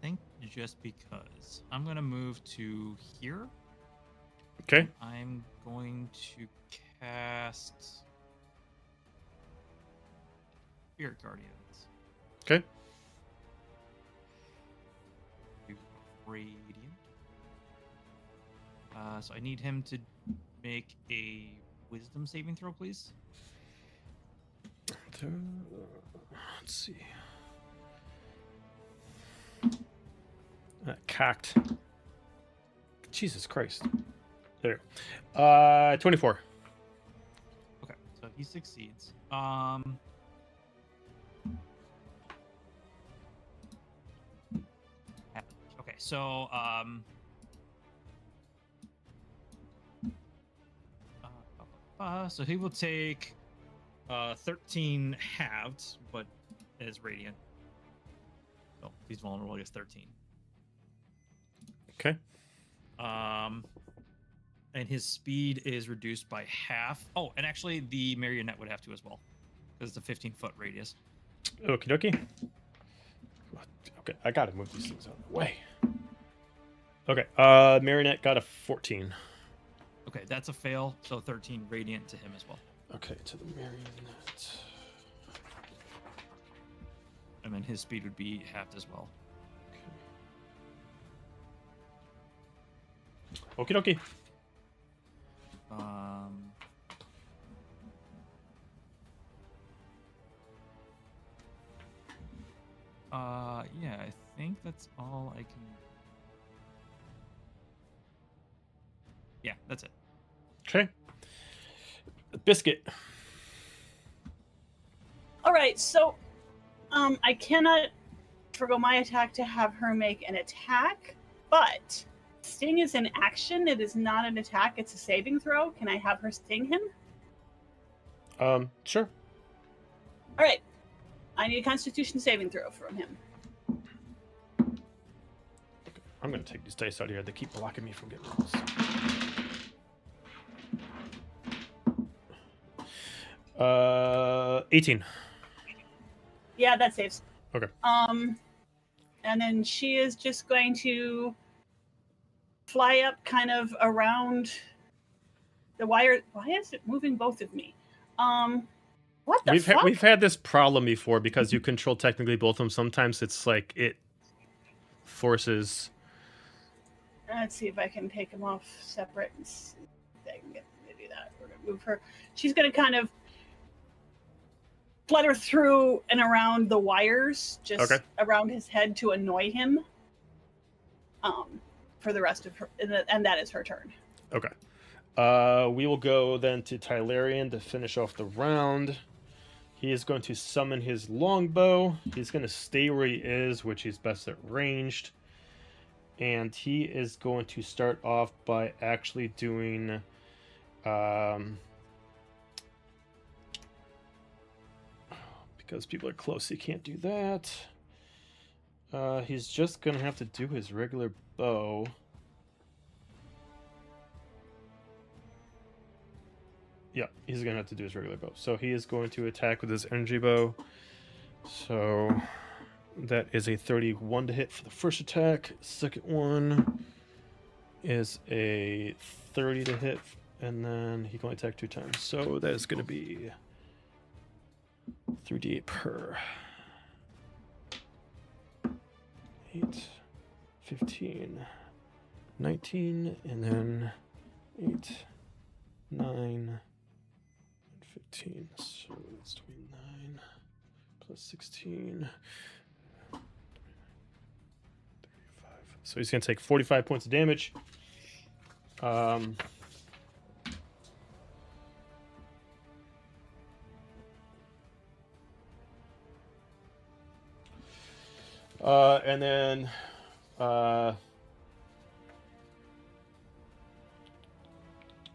think just because I'm gonna move to here. Okay. I'm going to cast Spirit Guardians. Okay. Radiant. So I need him to make a Wisdom saving throw, please. Let's see. Cocked. Jesus Christ. There. 24. Okay, so he succeeds. Okay, so so he will take 13 halved, but as radiant. Oh, he's vulnerable. He gets 13. Okay. And his speed is reduced by half. Oh, and actually the marionette would have to as well, because it's a 15-foot radius. Okie dokie. Okay, I gotta move these things out of the way. Okay, marionette got a 14. Okay, that's a fail, so 13 radiant to him as well. Okay, to the marionette. And then his speed would be halved as well. Okie dokie. Yeah, I think that's all I can. Yeah, that's it. Okay. Biscuit. All right, so I cannot forgo my attack to have her make an attack, but sting is an action. It is not an attack. It's a saving throw. Can I have her sting him? Sure. All right. I need a Constitution saving throw from him. I'm gonna take these dice out here. They keep blocking me from getting rolls. 18. Yeah, that saves. Okay. And then she is just going to fly up kind of around the wire. Why is it moving both of me? What the fuck? We've had this problem before because you control technically both of them. Sometimes it's like it forces. Let's see if I can take them off separate and see if I can get to do that. We're gonna move her. She's gonna kind of flutter through and around the wires, just around his head to annoy him. For the rest of her, and that is her turn. Okay. We will go then to Tylarian to finish off the round. He is going to summon his longbow. He's going to stay where he is, which he's best at ranged. And he is going to start off by actually doing... because people are close, he can't do that. He's just going to have to do his regular bow. Yeah, he's going to have to do his regular bow. So he is going to attack with his energy bow. So that is a 31 to hit for the first attack. Second one is a 30 to hit. And then he can only attack 2 times. So that is going to be 3d8 per. 8, 15, 19, and then 8, 9, 15. So that's 29 plus 16. 35. So he's going to take 45 points of damage. And then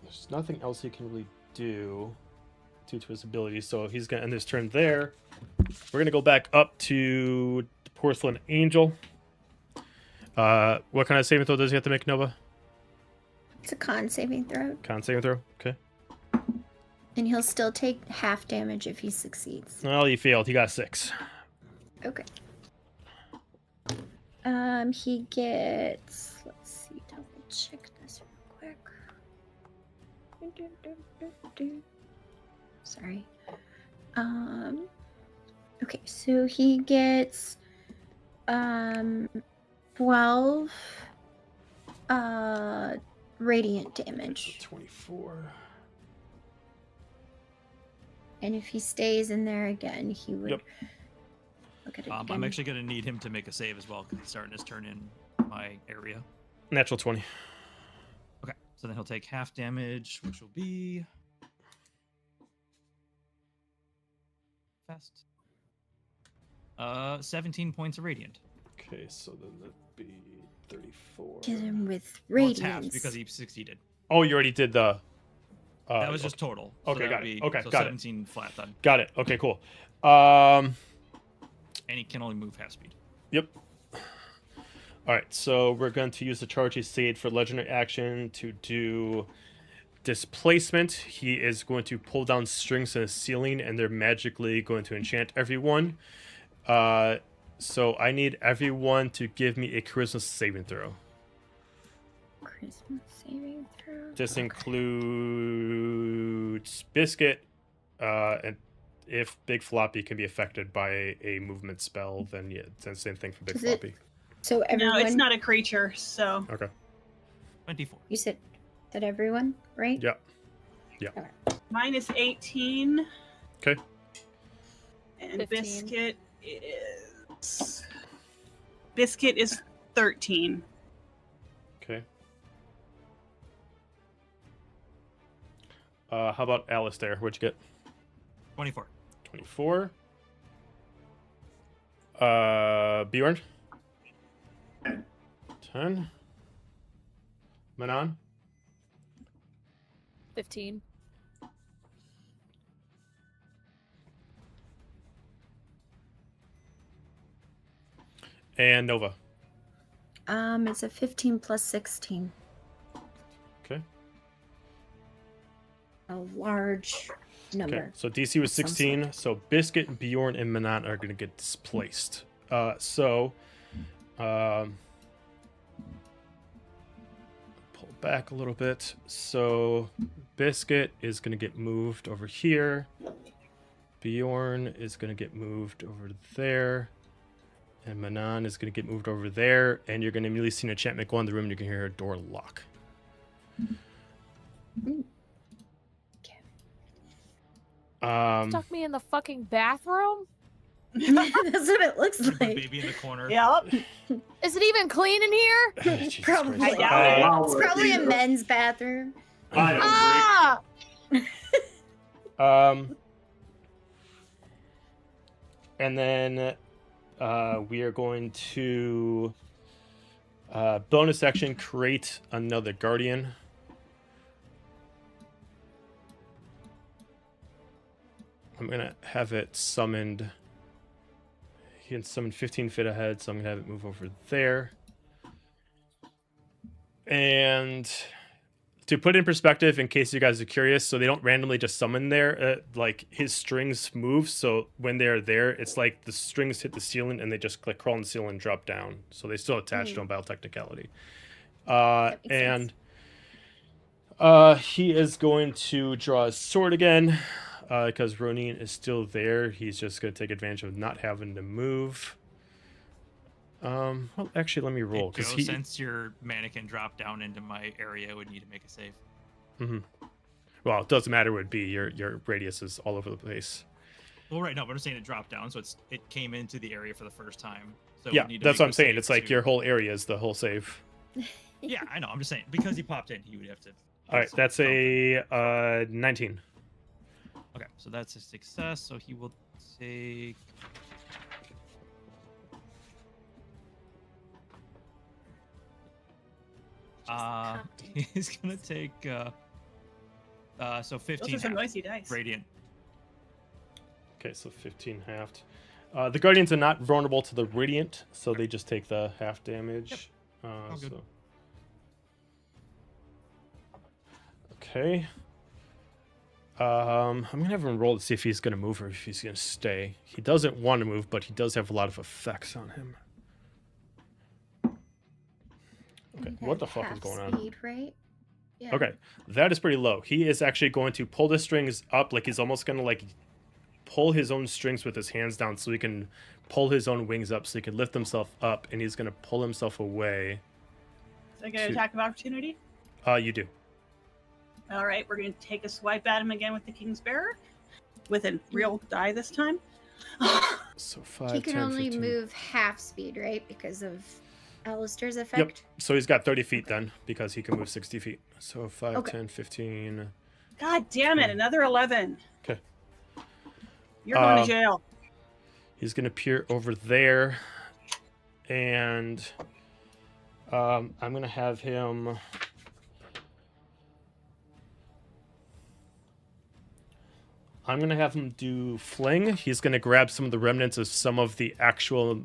there's nothing else he can really do due to his abilities, so he's gonna end his turn there. We're gonna go back up to the Porcelain Angel. What kind of saving throw does he have to make, Nova? It's a con saving throw. Con saving throw, okay. And he'll still take half damage if he succeeds. Well, he failed. He got 6. Okay. He gets, let's see, double check this real quick. Sorry. Okay, so he gets 12 radiant damage. 24. And if he stays in there again, he would look at it again. I'm actually going to need him to make a save as well because he's starting his turn in my area. Natural 20. Okay, so then he'll take half damage, which will be fast. 17 points of radiant. Okay, so then that'd be 34. Hit him with Well, it's radiance. half because he succeeded. Oh, you already did the... that was just total. So Okay, that got would it. be- Okay, so got it. 17 flat then. Got it. Okay, cool. And he can only move half speed. Yep. All right, so we're going to use the charge he saved for legendary action to do displacement. He is going to pull down strings in the ceiling, and they're magically going to enchant everyone. So I need everyone to give me a charisma saving throw. Charisma saving throw. This includes Biscuit, and if Big Floppy can be affected by a movement spell, then yeah, it's the same thing for Big Is it- Floppy. So everyone. No, it's not a creature, so Okay. 24. You said everyone, right? Yeah. mine is 18. Okay. And 15. Biscuit is 13. Okay. How about Alistair? What'd you get? 24. 24. Bjorn? 10. Manon? 15. And Nova. It's a 15 plus 16. Okay. A large number. Okay. So DC was Sounds 16. like- So Biscuit, Bjorn, and Manon are going to get displaced. pull back a little bit. So Biscuit is going to get moved over here. Bjorn is going to get moved over there. And Manon is going to get moved over there. And you're going to immediately see an enchantment go in the room and you can hear a door lock. Stuck me in the fucking bathroom? That's what it looks Put like. baby in the corner. Yep. Is it even clean in here? Jesus Probably. Christ. I doubt it. Wow, It's probably a Roneen, men's bathroom. I don't Ah! And then we are going to bonus action create another guardian. I'm gonna have it summoned. He can summon 15 feet ahead, so I'm gonna have it move over there. And to put it in perspective, in case you guys are curious, so they don't randomly just summon there. Like his strings move, so when they're there, it's like the strings hit the ceiling and they just like crawl on the ceiling and drop down. So they still attach to him by technicality. That makes And he is going to draw his sword again because Roneen is still there. He's just going to take advantage of not having to move. Well, actually, let me roll Hey, because Joe, he. since your mannequin dropped down into my area, I would need to make a save. Well, it doesn't matter what it be. Your radius is all over the place. Well, right, no, but I'm saying it dropped down, so it came into the area for the first time. So Yeah, we need to that's make what I'm a saying. save It's like to- your whole area is the whole save. Yeah, I know. I'm just saying because he popped in, he would have to. All right, that's a 19. Okay, so that's a success. So he will take. He's gonna take. So 15 Those are some half noisy dice. radiant. Okay, so 15 halved. The Guardians are not vulnerable to the Radiant, so they just take the half damage. All good. Okay. I'm gonna have him roll to see if he's gonna move or if he's gonna stay. He doesn't want to move, but he does have a lot of effects on him. Okay, You what got the fuck is half going on? speed, right? Yeah. Okay, that is pretty low. He is actually going to pull the strings up, like he's almost gonna like pull his own strings with his hands down so he can pull his own wings up so he can lift himself up, and he's gonna pull himself away. So I get an to- attack of opportunity. You do. All right, we're going to take a swipe at him again with the King's Bearer, with a real die this time. So 5, He can 10, only 15. move half speed, right? Because of Alistair's effect. So he's got 30 feet then, because he can move 60 feet. So 5, Okay. 10, 15. God damn it! Another 11. Okay. You're going to jail. He's going to peer over there. And I'm going to have him... I'm going to have him do Fling. He's going to grab some of the remnants of some of the actual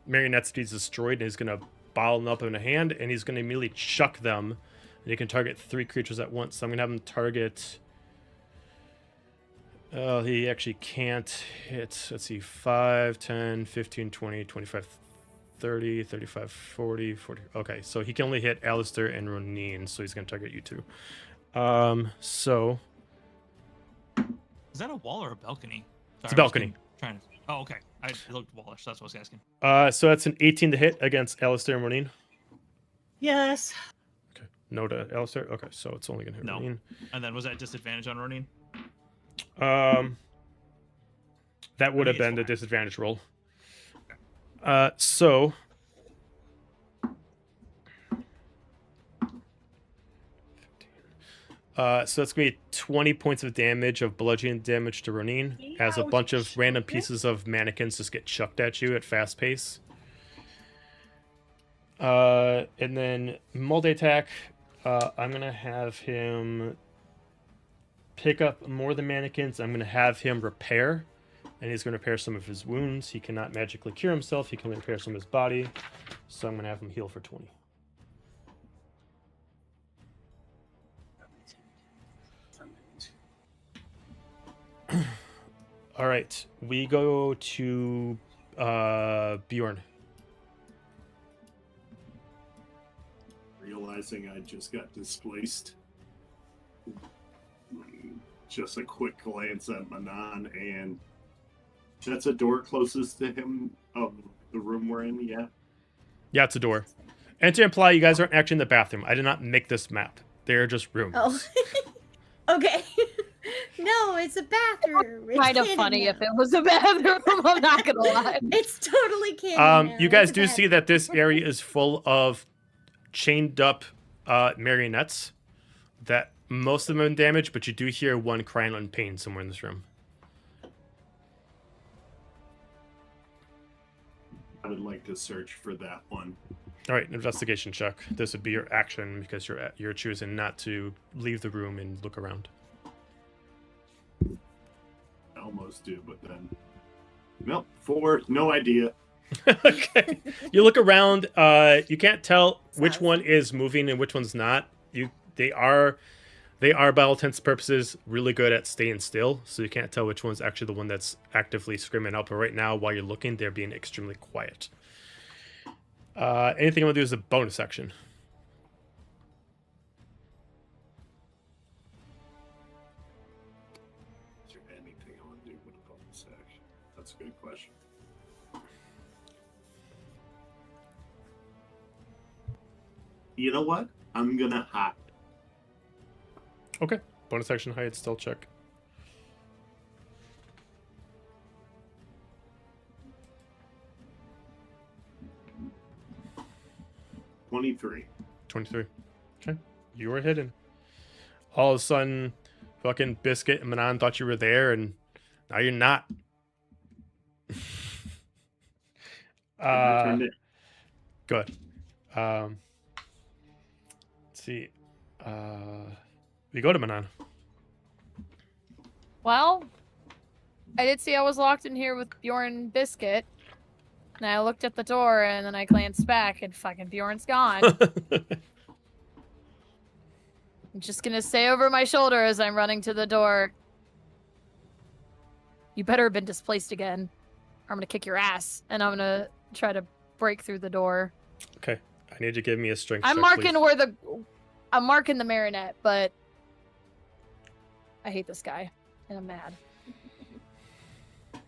marionettes that he's destroyed, and he's going to bottle them up in a hand, and he's going to immediately chuck them. And he can target 3 creatures at once. So I'm going to have him target... he actually can't hit, let's see, 5, 10, 15, 20, 25, 30, 35, 40, 40. Okay, so he can only hit Alistair and Roneen, so he's going to target you two. So... Is that a wall or a balcony? It's a balcony. Oh, okay. It looked wallish. That's what I was asking. So that's an 18 to hit against Alistair and Roneen. Yes. Okay, no to Alistair. Okay, so it's only going to hit No. Roneen. And then was that disadvantage on Roneen? That would have Maybe it's been the fine. disadvantage roll. So... so that's going to be 20 points of damage of bludgeoning damage to Roneen as a bunch of random pieces of mannequins just get chucked at you at fast pace. And then multi-attack, I'm going to have him pick up more of the mannequins. I'm going to have him repair, and he's going to repair some of his wounds. He cannot magically cure himself. He can only repair some of his body. So I'm going to have him heal for 20. All right, we go to Bjorn. realizing I just got displaced. Just a quick glance at Manon, and that's a door closest to him of the room we're in, yeah? Yeah, it's a door. And to imply you guys aren't actually in the bathroom. I did not make this map. They're just rooms. Oh. Okay. No, it's a bathroom. It's Kind of canon funny now. if it was a bathroom. I'm not gonna lie. It's totally canon now. You guys It's a do see that this area is full of chained up marionettes that most of them are damaged, but you do hear one crying in pain somewhere in this room. I would like to search for that one. All right, investigation check. This would be your action because you're choosing not to leave the room and look around. I almost do, but then... Nope, 4, no idea. Okay. You look around. You can't tell which one is moving and which one's not. They are, by all intents and purposes, really good at staying still. So you can't tell which one's actually the one that's actively screaming out. But right now, while you're looking, they're being extremely quiet. Anything I want to do is a bonus action. Is there anything I want to do with a bonus action? That's a good question. You know what? I'm gonna hide. Okay. Bonus action, hide, stealth check. $23. 23. Okay. You were hidden. All of a sudden, fucking Biscuit and Manon thought you were there, and now you're not. Returned it. Good. Let's see. We go to Manon. Well, I did see I was locked in here with Bjorn and Biscuit. And I looked at the door and then I glanced back and fucking Bjorn's gone. I'm just gonna say over my shoulder as I'm running to the door. You better have been displaced again. Or I'm gonna kick your ass. And I'm gonna try to break through the door. Okay. I need you to give me a strength I'm check, marking please. I'm marking the marionette, but I hate this guy. And I'm mad.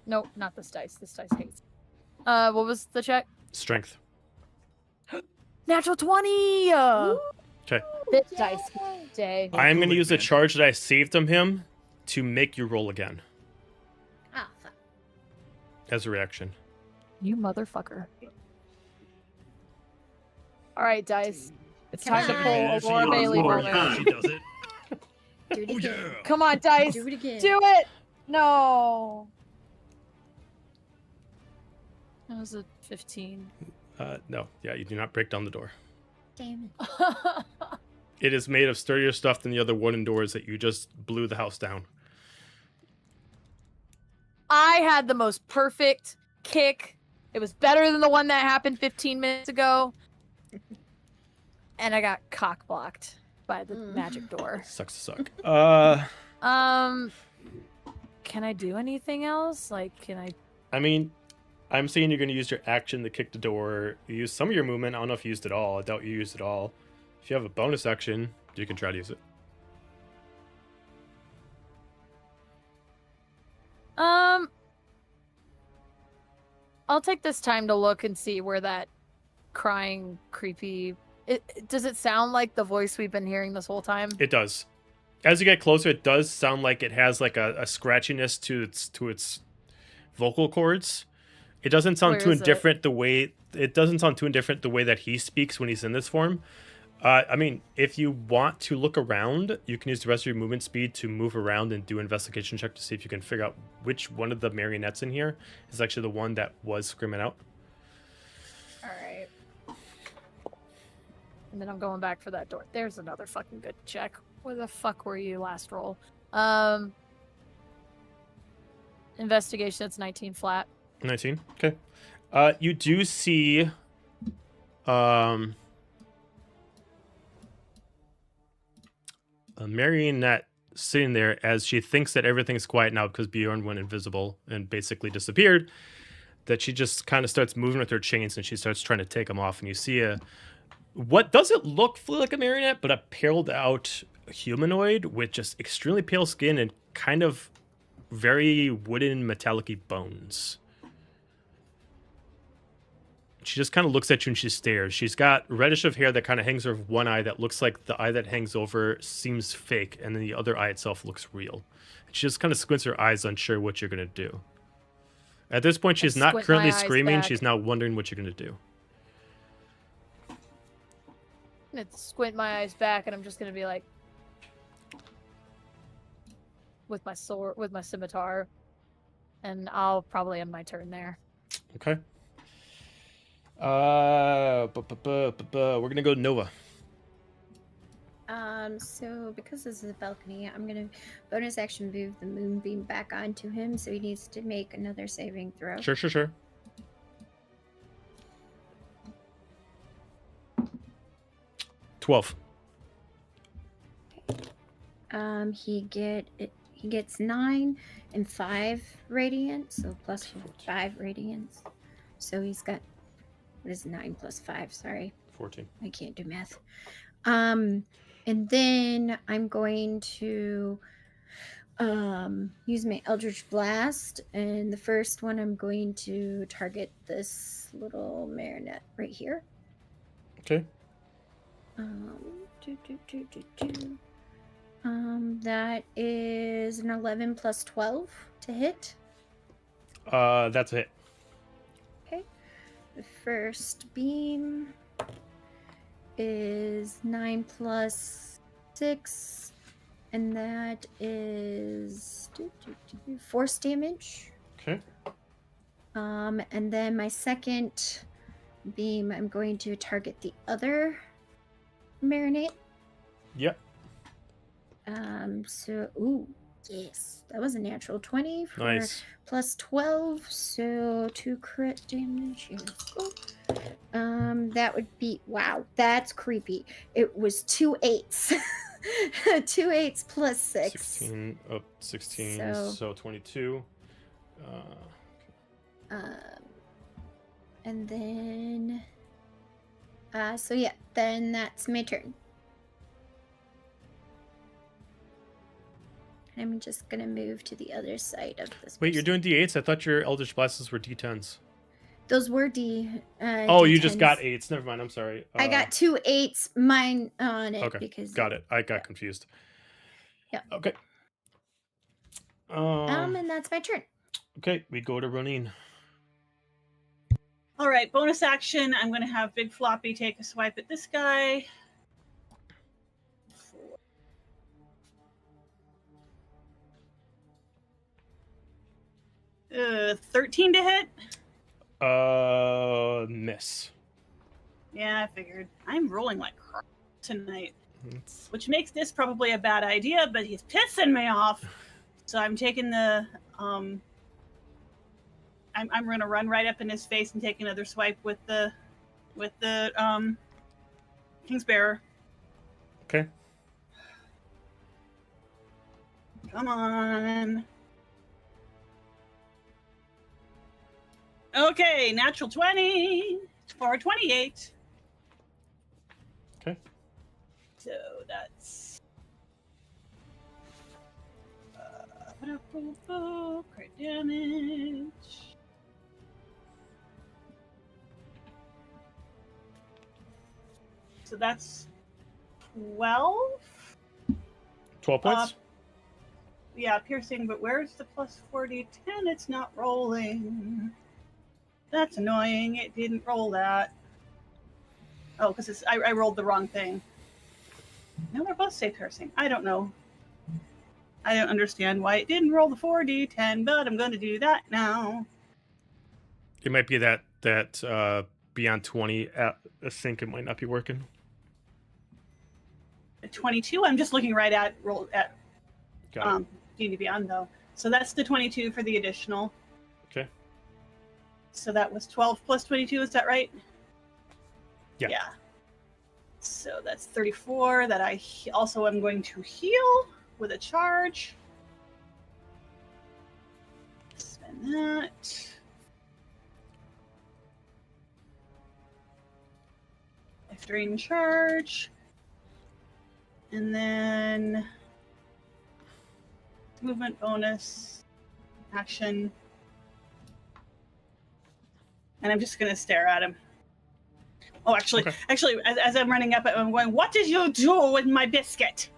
Nope, not this dice. This dice hates. What was the check? Strength. Natural 20! Okay. This dice day. I am going to use a charge that I saved from him to make you roll again Ah, fuck. as a reaction. You motherfucker. Alright, dice. It's time to Come pull on. a Laura Bailey More moment. time. She does it. Do it again. Come on, dice. Do it again. Do it! No. That was a 15. No. Yeah, you do not break down the door. Damn it. It is made of sturdier stuff than the other wooden doors that you just blew the house down. I had the most perfect kick. It was better than the one that happened 15 minutes ago. And I got cock blocked by the magic door. Sucks to suck. Can I do anything else? Like, can I? I mean, I'm saying you're going to use your action to kick the door. You use some of your movement. I don't know if you used it all. I doubt you used it all. If you have a bonus action, you can try to use it. I'll take this time to look and see where that crying, creepy. Does it sound like the voice we've been hearing this whole time? It does. As you get closer, it does sound like it has like a scratchiness to its vocal cords. It doesn't sound Where too is it? indifferent the way that he speaks when he's in this form. I mean, if you want to look around, you can use the rest of your movement speed to move around and do an investigation check to see if you can figure out which one of the marionettes in here is actually the one that was screaming out. All right. And then I'm going back for that door. There's another fucking good check. Where the fuck were you last roll? Investigation, that's 19 flat. 19. Okay. You do see a marionette sitting there as she thinks that everything's quiet now because Bjorn went invisible and basically disappeared. That she just kind of starts moving with her chains and she starts trying to take them off. And you see what doesn't look fully like a marionette, but a paled out humanoid with just extremely pale skin and kind of very wooden metallic-y bones. She just kind of looks at you and she stares. She's got reddish of hair that kind of hangs over one eye that looks like the eye that hangs over seems fake, and then the other eye itself looks real. She just kind of squints her eyes, unsure what you're going to do. At this point, she's not squint currently my eyes screaming. back. She's now wondering what you're going to do. I'm gonna squint my eyes back, and I'm just gonna be like, with my sword, with my scimitar, and I'll probably end my turn there. Okay. We're going to go Nova. So because this is a balcony, I'm gonna bonus action move the moonbeam back onto him, so he needs to make another saving throw. Sure. 12. He gets 9 and 5 radiant, so plus 5 radiance. So he's got, what is 9 plus 5? Sorry, 14. I can't do math. And then I'm going to use my Eldritch Blast, and the first one I'm going to target this little marionette right here. Okay. That is an 11 plus 12 to hit. That's a hit. Okay. The first beam is 9 plus 6, and that is force damage. Okay. And then my second beam, I'm going to target the other marinate. Yep. Ooh, yes, that was a natural 20 for Nice. plus 12, so 2 crit damage. Here we go. That would be, wow, that's creepy. It was 2 8s. 2 8s plus 6. 16. Oh, 16. So 22. And then, so yeah, then that's my turn. I'm just gonna move to the other side of this. Wait, you're person. doing D8s? I thought your Eldritch Blasts were D10s. Those were Oh, you just D10s. got 8s. Never mind. I'm sorry. I got 2 8s, mine on it Okay, because got it. I got confused. Yeah. Okay. and that's my turn. Okay, we go to Roneen. All right, bonus action. I'm going to have Big Floppy take a swipe at this guy. 13 to hit. Miss. Yeah, I figured. I'm rolling like crap tonight, That's... which makes this probably a bad idea. But he's pissing me off, so I'm taking the I'm going to run right up in his face and take another swipe with the Kingsbearer. Okay. Come on. Okay, natural 20 for 28. Okay. So that's crit damage. So that's 12. 12 points? Yeah, piercing, but where's the plus 40? 10, it's not rolling. That's annoying. It didn't roll that. Oh, because I rolled the wrong thing. No, they're both say piercing. I don't know. I don't understand why it didn't roll the 4d10, but I'm going to do that now. It might be that beyond 20 at a sync, it might not be working. A 22, I'm just looking right at roll at Got it. D&D Beyond, though. So that's the 22 for the additional. Okay. So that was 12 plus 22, is that right? Yeah. Yeah. So that's 34 that I also am going to heal with a charge. Spend that. Life drain charge. And then movement bonus, action. And I'm just gonna stare at him. Oh, actually, as I'm running up, I'm going, "What did you do with my biscuit?"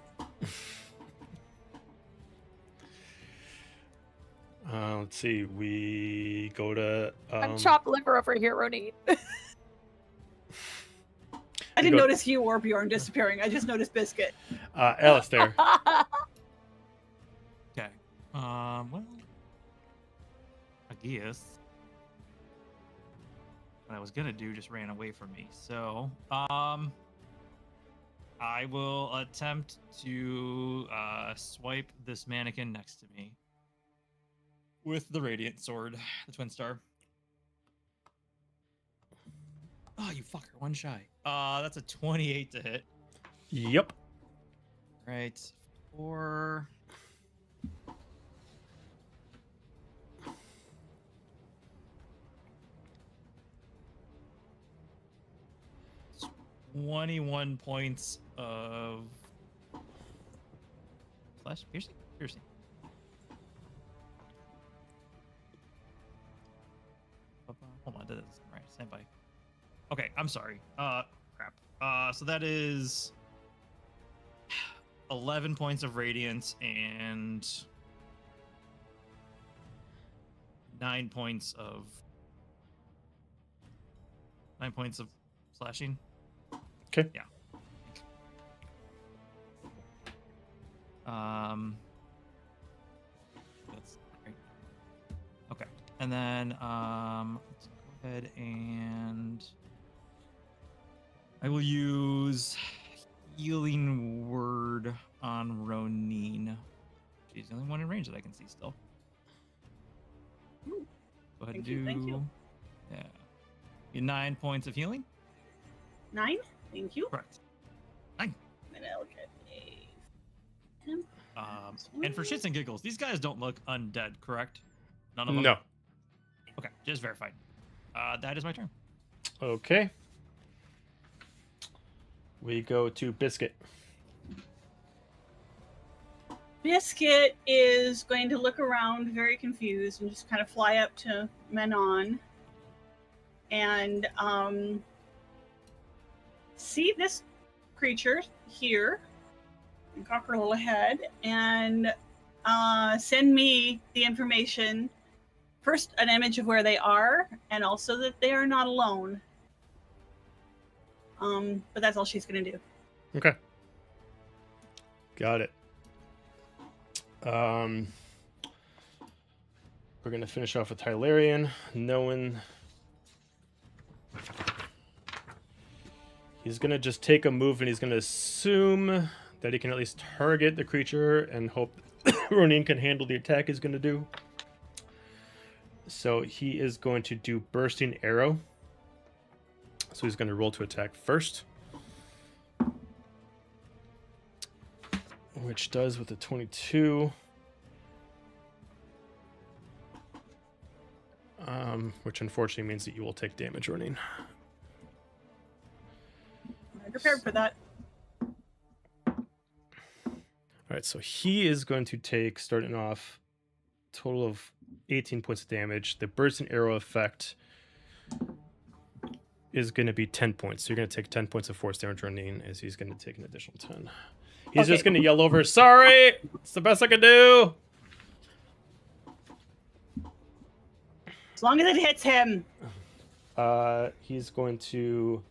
Let's see. We go to. I'm chopped liver over here, Roneen. I didn't notice you or Bjorn disappearing. I just noticed biscuit. Alistair. Okay. Well, I guess what I was gonna do just ran away from me. So, I will attempt to swipe this mannequin next to me with the radiant sword, the twin star. Oh, you fucker! One shy. That's a 28 to hit. Yep. Right. 4. $21 points of flesh piercing. Hold on, did this right? Stand by. Okay, I'm sorry. Crap. So that is 11 points of radiance and 9 points of slashing. Okay. Yeah. That's great. Okay, and then let's go ahead and I will use healing word on Roneen. She's the only one in range that I can see still. Ooh. Go ahead and Thank you, thank you. Yeah. You 9 points of healing. 9. Thank you. Correct. 9. And I'll get a 10. And for shits and giggles, these guys don't look undead, correct? None of them? No. Okay, just verified. That is my turn. Okay. We go to Biscuit. Biscuit is going to look around very confused and just kind of fly up to Manon and see this creature here and cock her little head and send me the information. First, an image of where they are and also that they are not alone. But that's all she's going to do. Okay. Got it. We're going to finish off with Tylarian, knowing he's going to just take a move and he's going to assume that he can at least target the creature and hope Roneen can handle the attack he's going to do. So he is going to do Bursting Arrow. So he's going to roll to attack first. Which does with a 22. Which unfortunately means that you will take damage, Roneen. I'm prepared for that. Alright, so he is going to take, starting off, total of 18 points of damage. The Bursting Arrow effect is going to be 10 points. So you're going to take 10 points of force damage, Roneen, as he's going to take an additional 10. He's just going to yell over, "Sorry! It's the best I can do!" As long as it hits him. He's going to...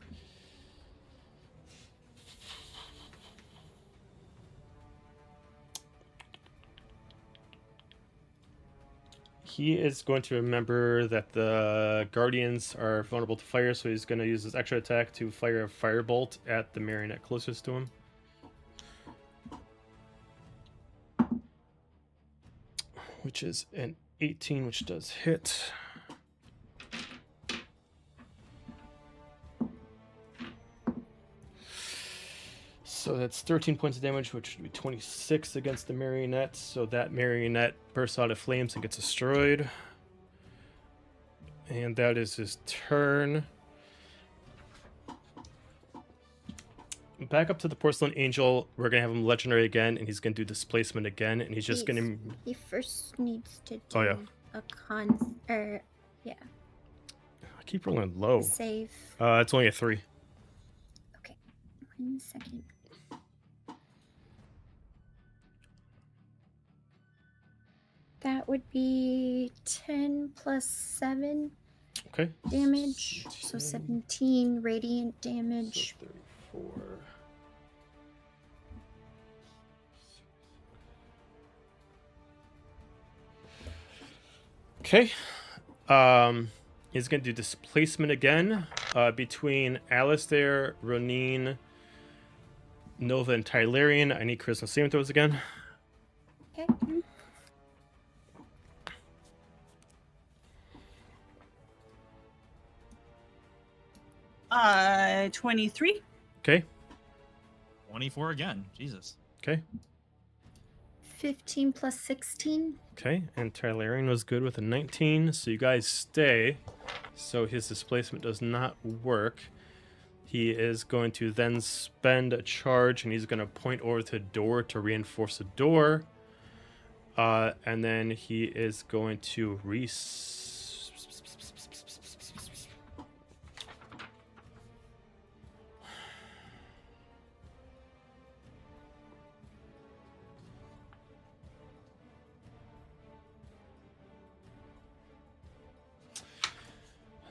He is going to remember that the Guardians are vulnerable to fire, so he's going to use his extra attack to fire a firebolt at the marionette closest to him. Which is an 18, which does hit. So that's 13 points of damage, which would be 26 against the marionette. So that marionette bursts out of flames and gets destroyed. And that is his turn. back up to the porcelain angel. We're gonna have him legendary again, and he's gonna do displacement again, and he's just gonna. He first needs to do Oh, yeah. a con. Yeah, I keep rolling low. save. It's only a 3. Okay, 1 second. That would be 10 plus 7 Okay. damage. So 17 radiant So damage. 34. Okay. He's gonna do displacement again. Between Alistair, Roneen, Nova, and Tylarian. I need charisma saving throws again. Okay. 23. Okay. 24 again. Jesus. Okay. 15 plus 16. Okay. And Tylarian was good with a 19. So you guys stay. So his displacement does not work. He is going to then spend a charge, and he's going to point over to the door to reinforce the door. And then he is going to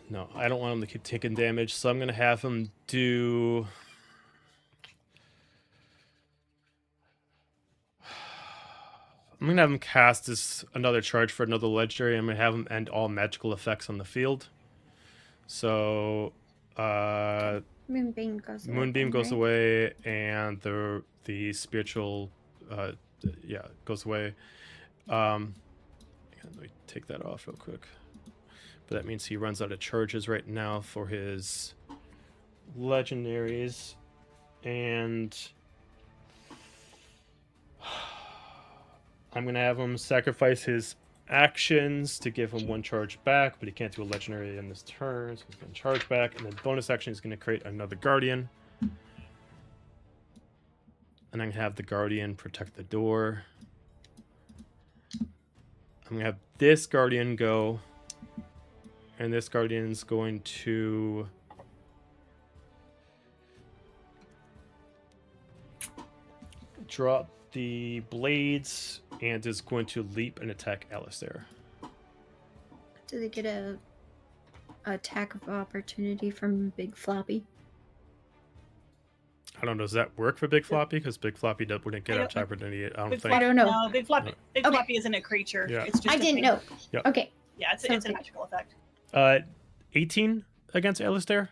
No, I don't want him to keep taking damage, so I'm going to have him do... I'm going to have him cast another charge for another legendary. I'm going to have him end all magical effects on the field. So, Moonbeam goes away. Moonbeam then, goes right? away, and the spiritual, goes away. Let me take that off real quick. But that means he runs out of charges right now for his legendaries. And I'm going to have him sacrifice his actions to give him 1 charge back, but he can't do a legendary in this turn, so he's going to charge back. And then bonus action, he's going to create another guardian. And I'm going to have the guardian protect the door. I'm going to have this guardian go. And this guardian's going to drop the blades and is going to leap and attack Alistair. Do they get a attack of opportunity from Big Floppy? I don't know, does that work for Big Floppy? Because Big Floppy wouldn't get I up to don't- opportunity. I don't Big think. I don't know. No, Big Floppy. No. Big Okay. Floppy isn't a creature. Yeah. It's just I a didn't thing. know. Yeah. Okay. Yeah, it's a Sounds good. magical effect. 18 against Alistair.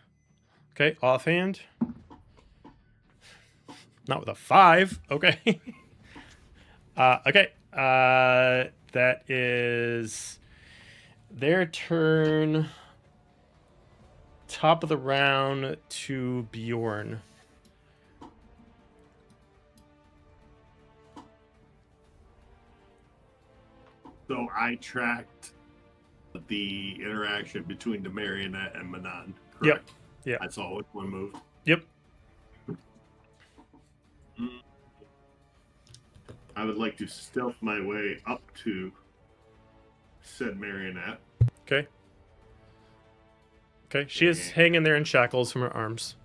Okay, offhand. Not with a 5. Okay. Okay. That is their turn. Top of the round to Bjorn. So I tracked the interaction between the marionette and Manon. Yep. Correct? Yep. I saw which one moved. Yep. I would like to stealth my way up to said marionette. Okay. Okay. She is hanging there in shackles from her arms.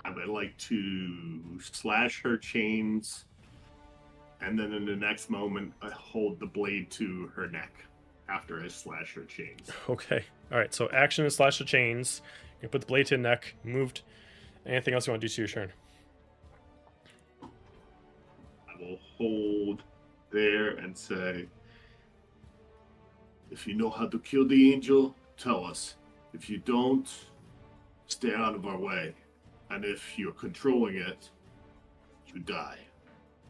I would like to slash her chains, and then in the next moment, I hold the blade to her neck after I slash her chains. Okay. All right. So action is slash the chains. You put the blade to the neck. Moved. Anything else you want to do to your turn? I will hold there and say, if you know how to kill the angel, tell us. If you don't, stay out of our way. And if you're controlling it, you die.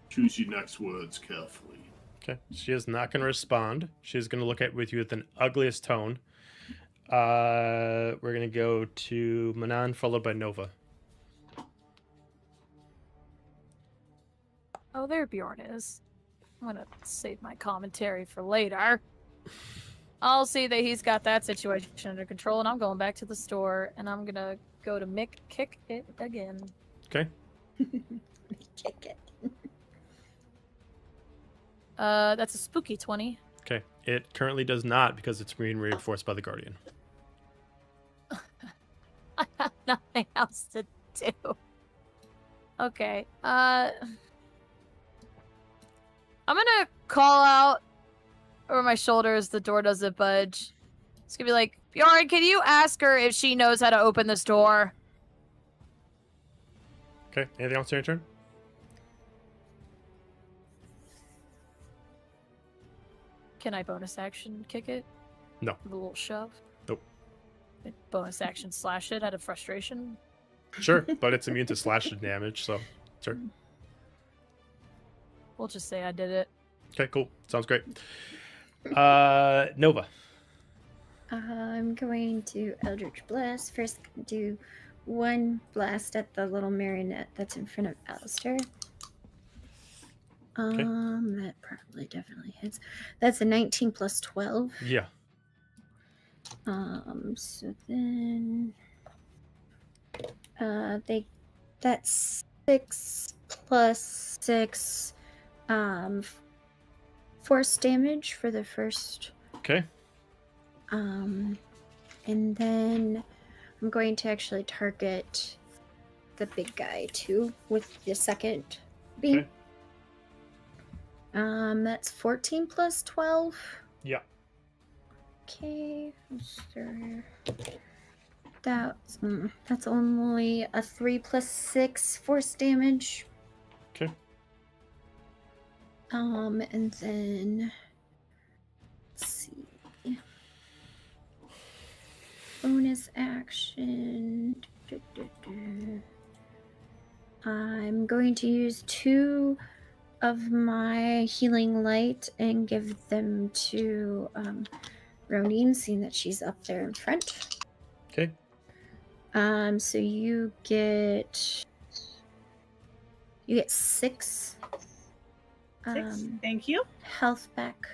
Choose your next words carefully. Okay. She is not going to respond. She's going to look at with you with an ugliest tone. We're going to go to Manon, followed by Nova. Oh, there Bjorn is. I'm gonna save my commentary for later. I'll see that he's got that situation under control, and I'm going back to the store, and I'm gonna go to Mick kick it again. Okay. Kick it. That's a spooky 20. Okay. It currently does not because it's being reinforced by the Guardian. I have nothing else to do. Okay. I'm gonna call out over my shoulder as the door doesn't budge. It's gonna be like, Bjorn, can you ask her if she knows how to open this door? Okay. Anything else on your turn? Can I bonus action kick it? No. With a little shove? Nope. Bonus action slash it out of frustration? Sure, but it's immune to slash damage, so sure. We'll just say I did it. Okay, cool. Sounds great. Nova. I'm going to Eldritch Blast. First, do one blast at the little marionette that's in front of Alistair. Okay. That probably definitely hits. That's a 19 plus 12. Yeah. So then that's 6 plus 6 force damage for the first. Okay. And then I'm going to actually target the big guy too with the second beam. Okay. That's 14 plus 12. Yeah. Okay, that's only a 3 plus 6 force damage. Okay. And then let's see. Bonus action. I'm going to use 2 of my healing light and give them to Roneen, seeing that she's up there in front. Okay. So you get 6 6. Thank you. health back.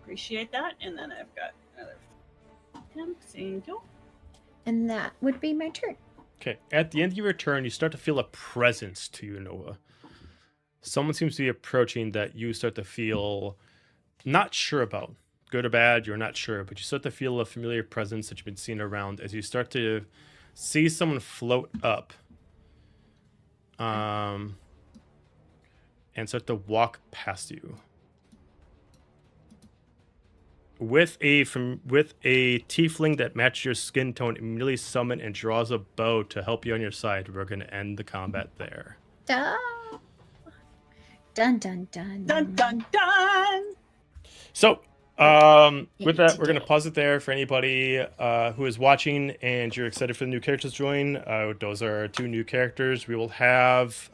Appreciate that. And then I've got another 10. Thank you. And that would be my turn. Okay. At the end of your turn, you start to feel a presence to you, Nova. Someone seems to be approaching that you start to feel not sure about. Good or bad, you're not sure, but you start to feel a familiar presence that you've been seeing around as you start to see someone float up and start to walk past you. With a tiefling that matches your skin tone, immediately summon and draws a bow to help you on your side. We're going to end the combat there. Dun dun dun. Dun dun dun. So, with that, we're going to pause it there for anybody who is watching and you're excited for the new characters to join. Those are our 2 new characters. We will have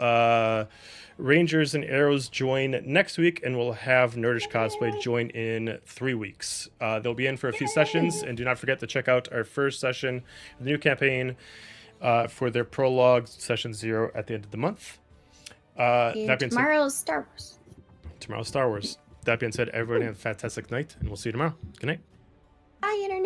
Rangers and Arrows join next week, and we'll have Nerdish Cosplay join in 3 weeks. They'll be in for a few sessions, and do not forget to check out our first session, the new campaign, for their prologue, session 0 at the end of the month. That being said, Tomorrow's Star Wars. Tomorrow's Star Wars. That being said, everybody have a fantastic night, and we'll see you tomorrow. Good night. Bye, Internet.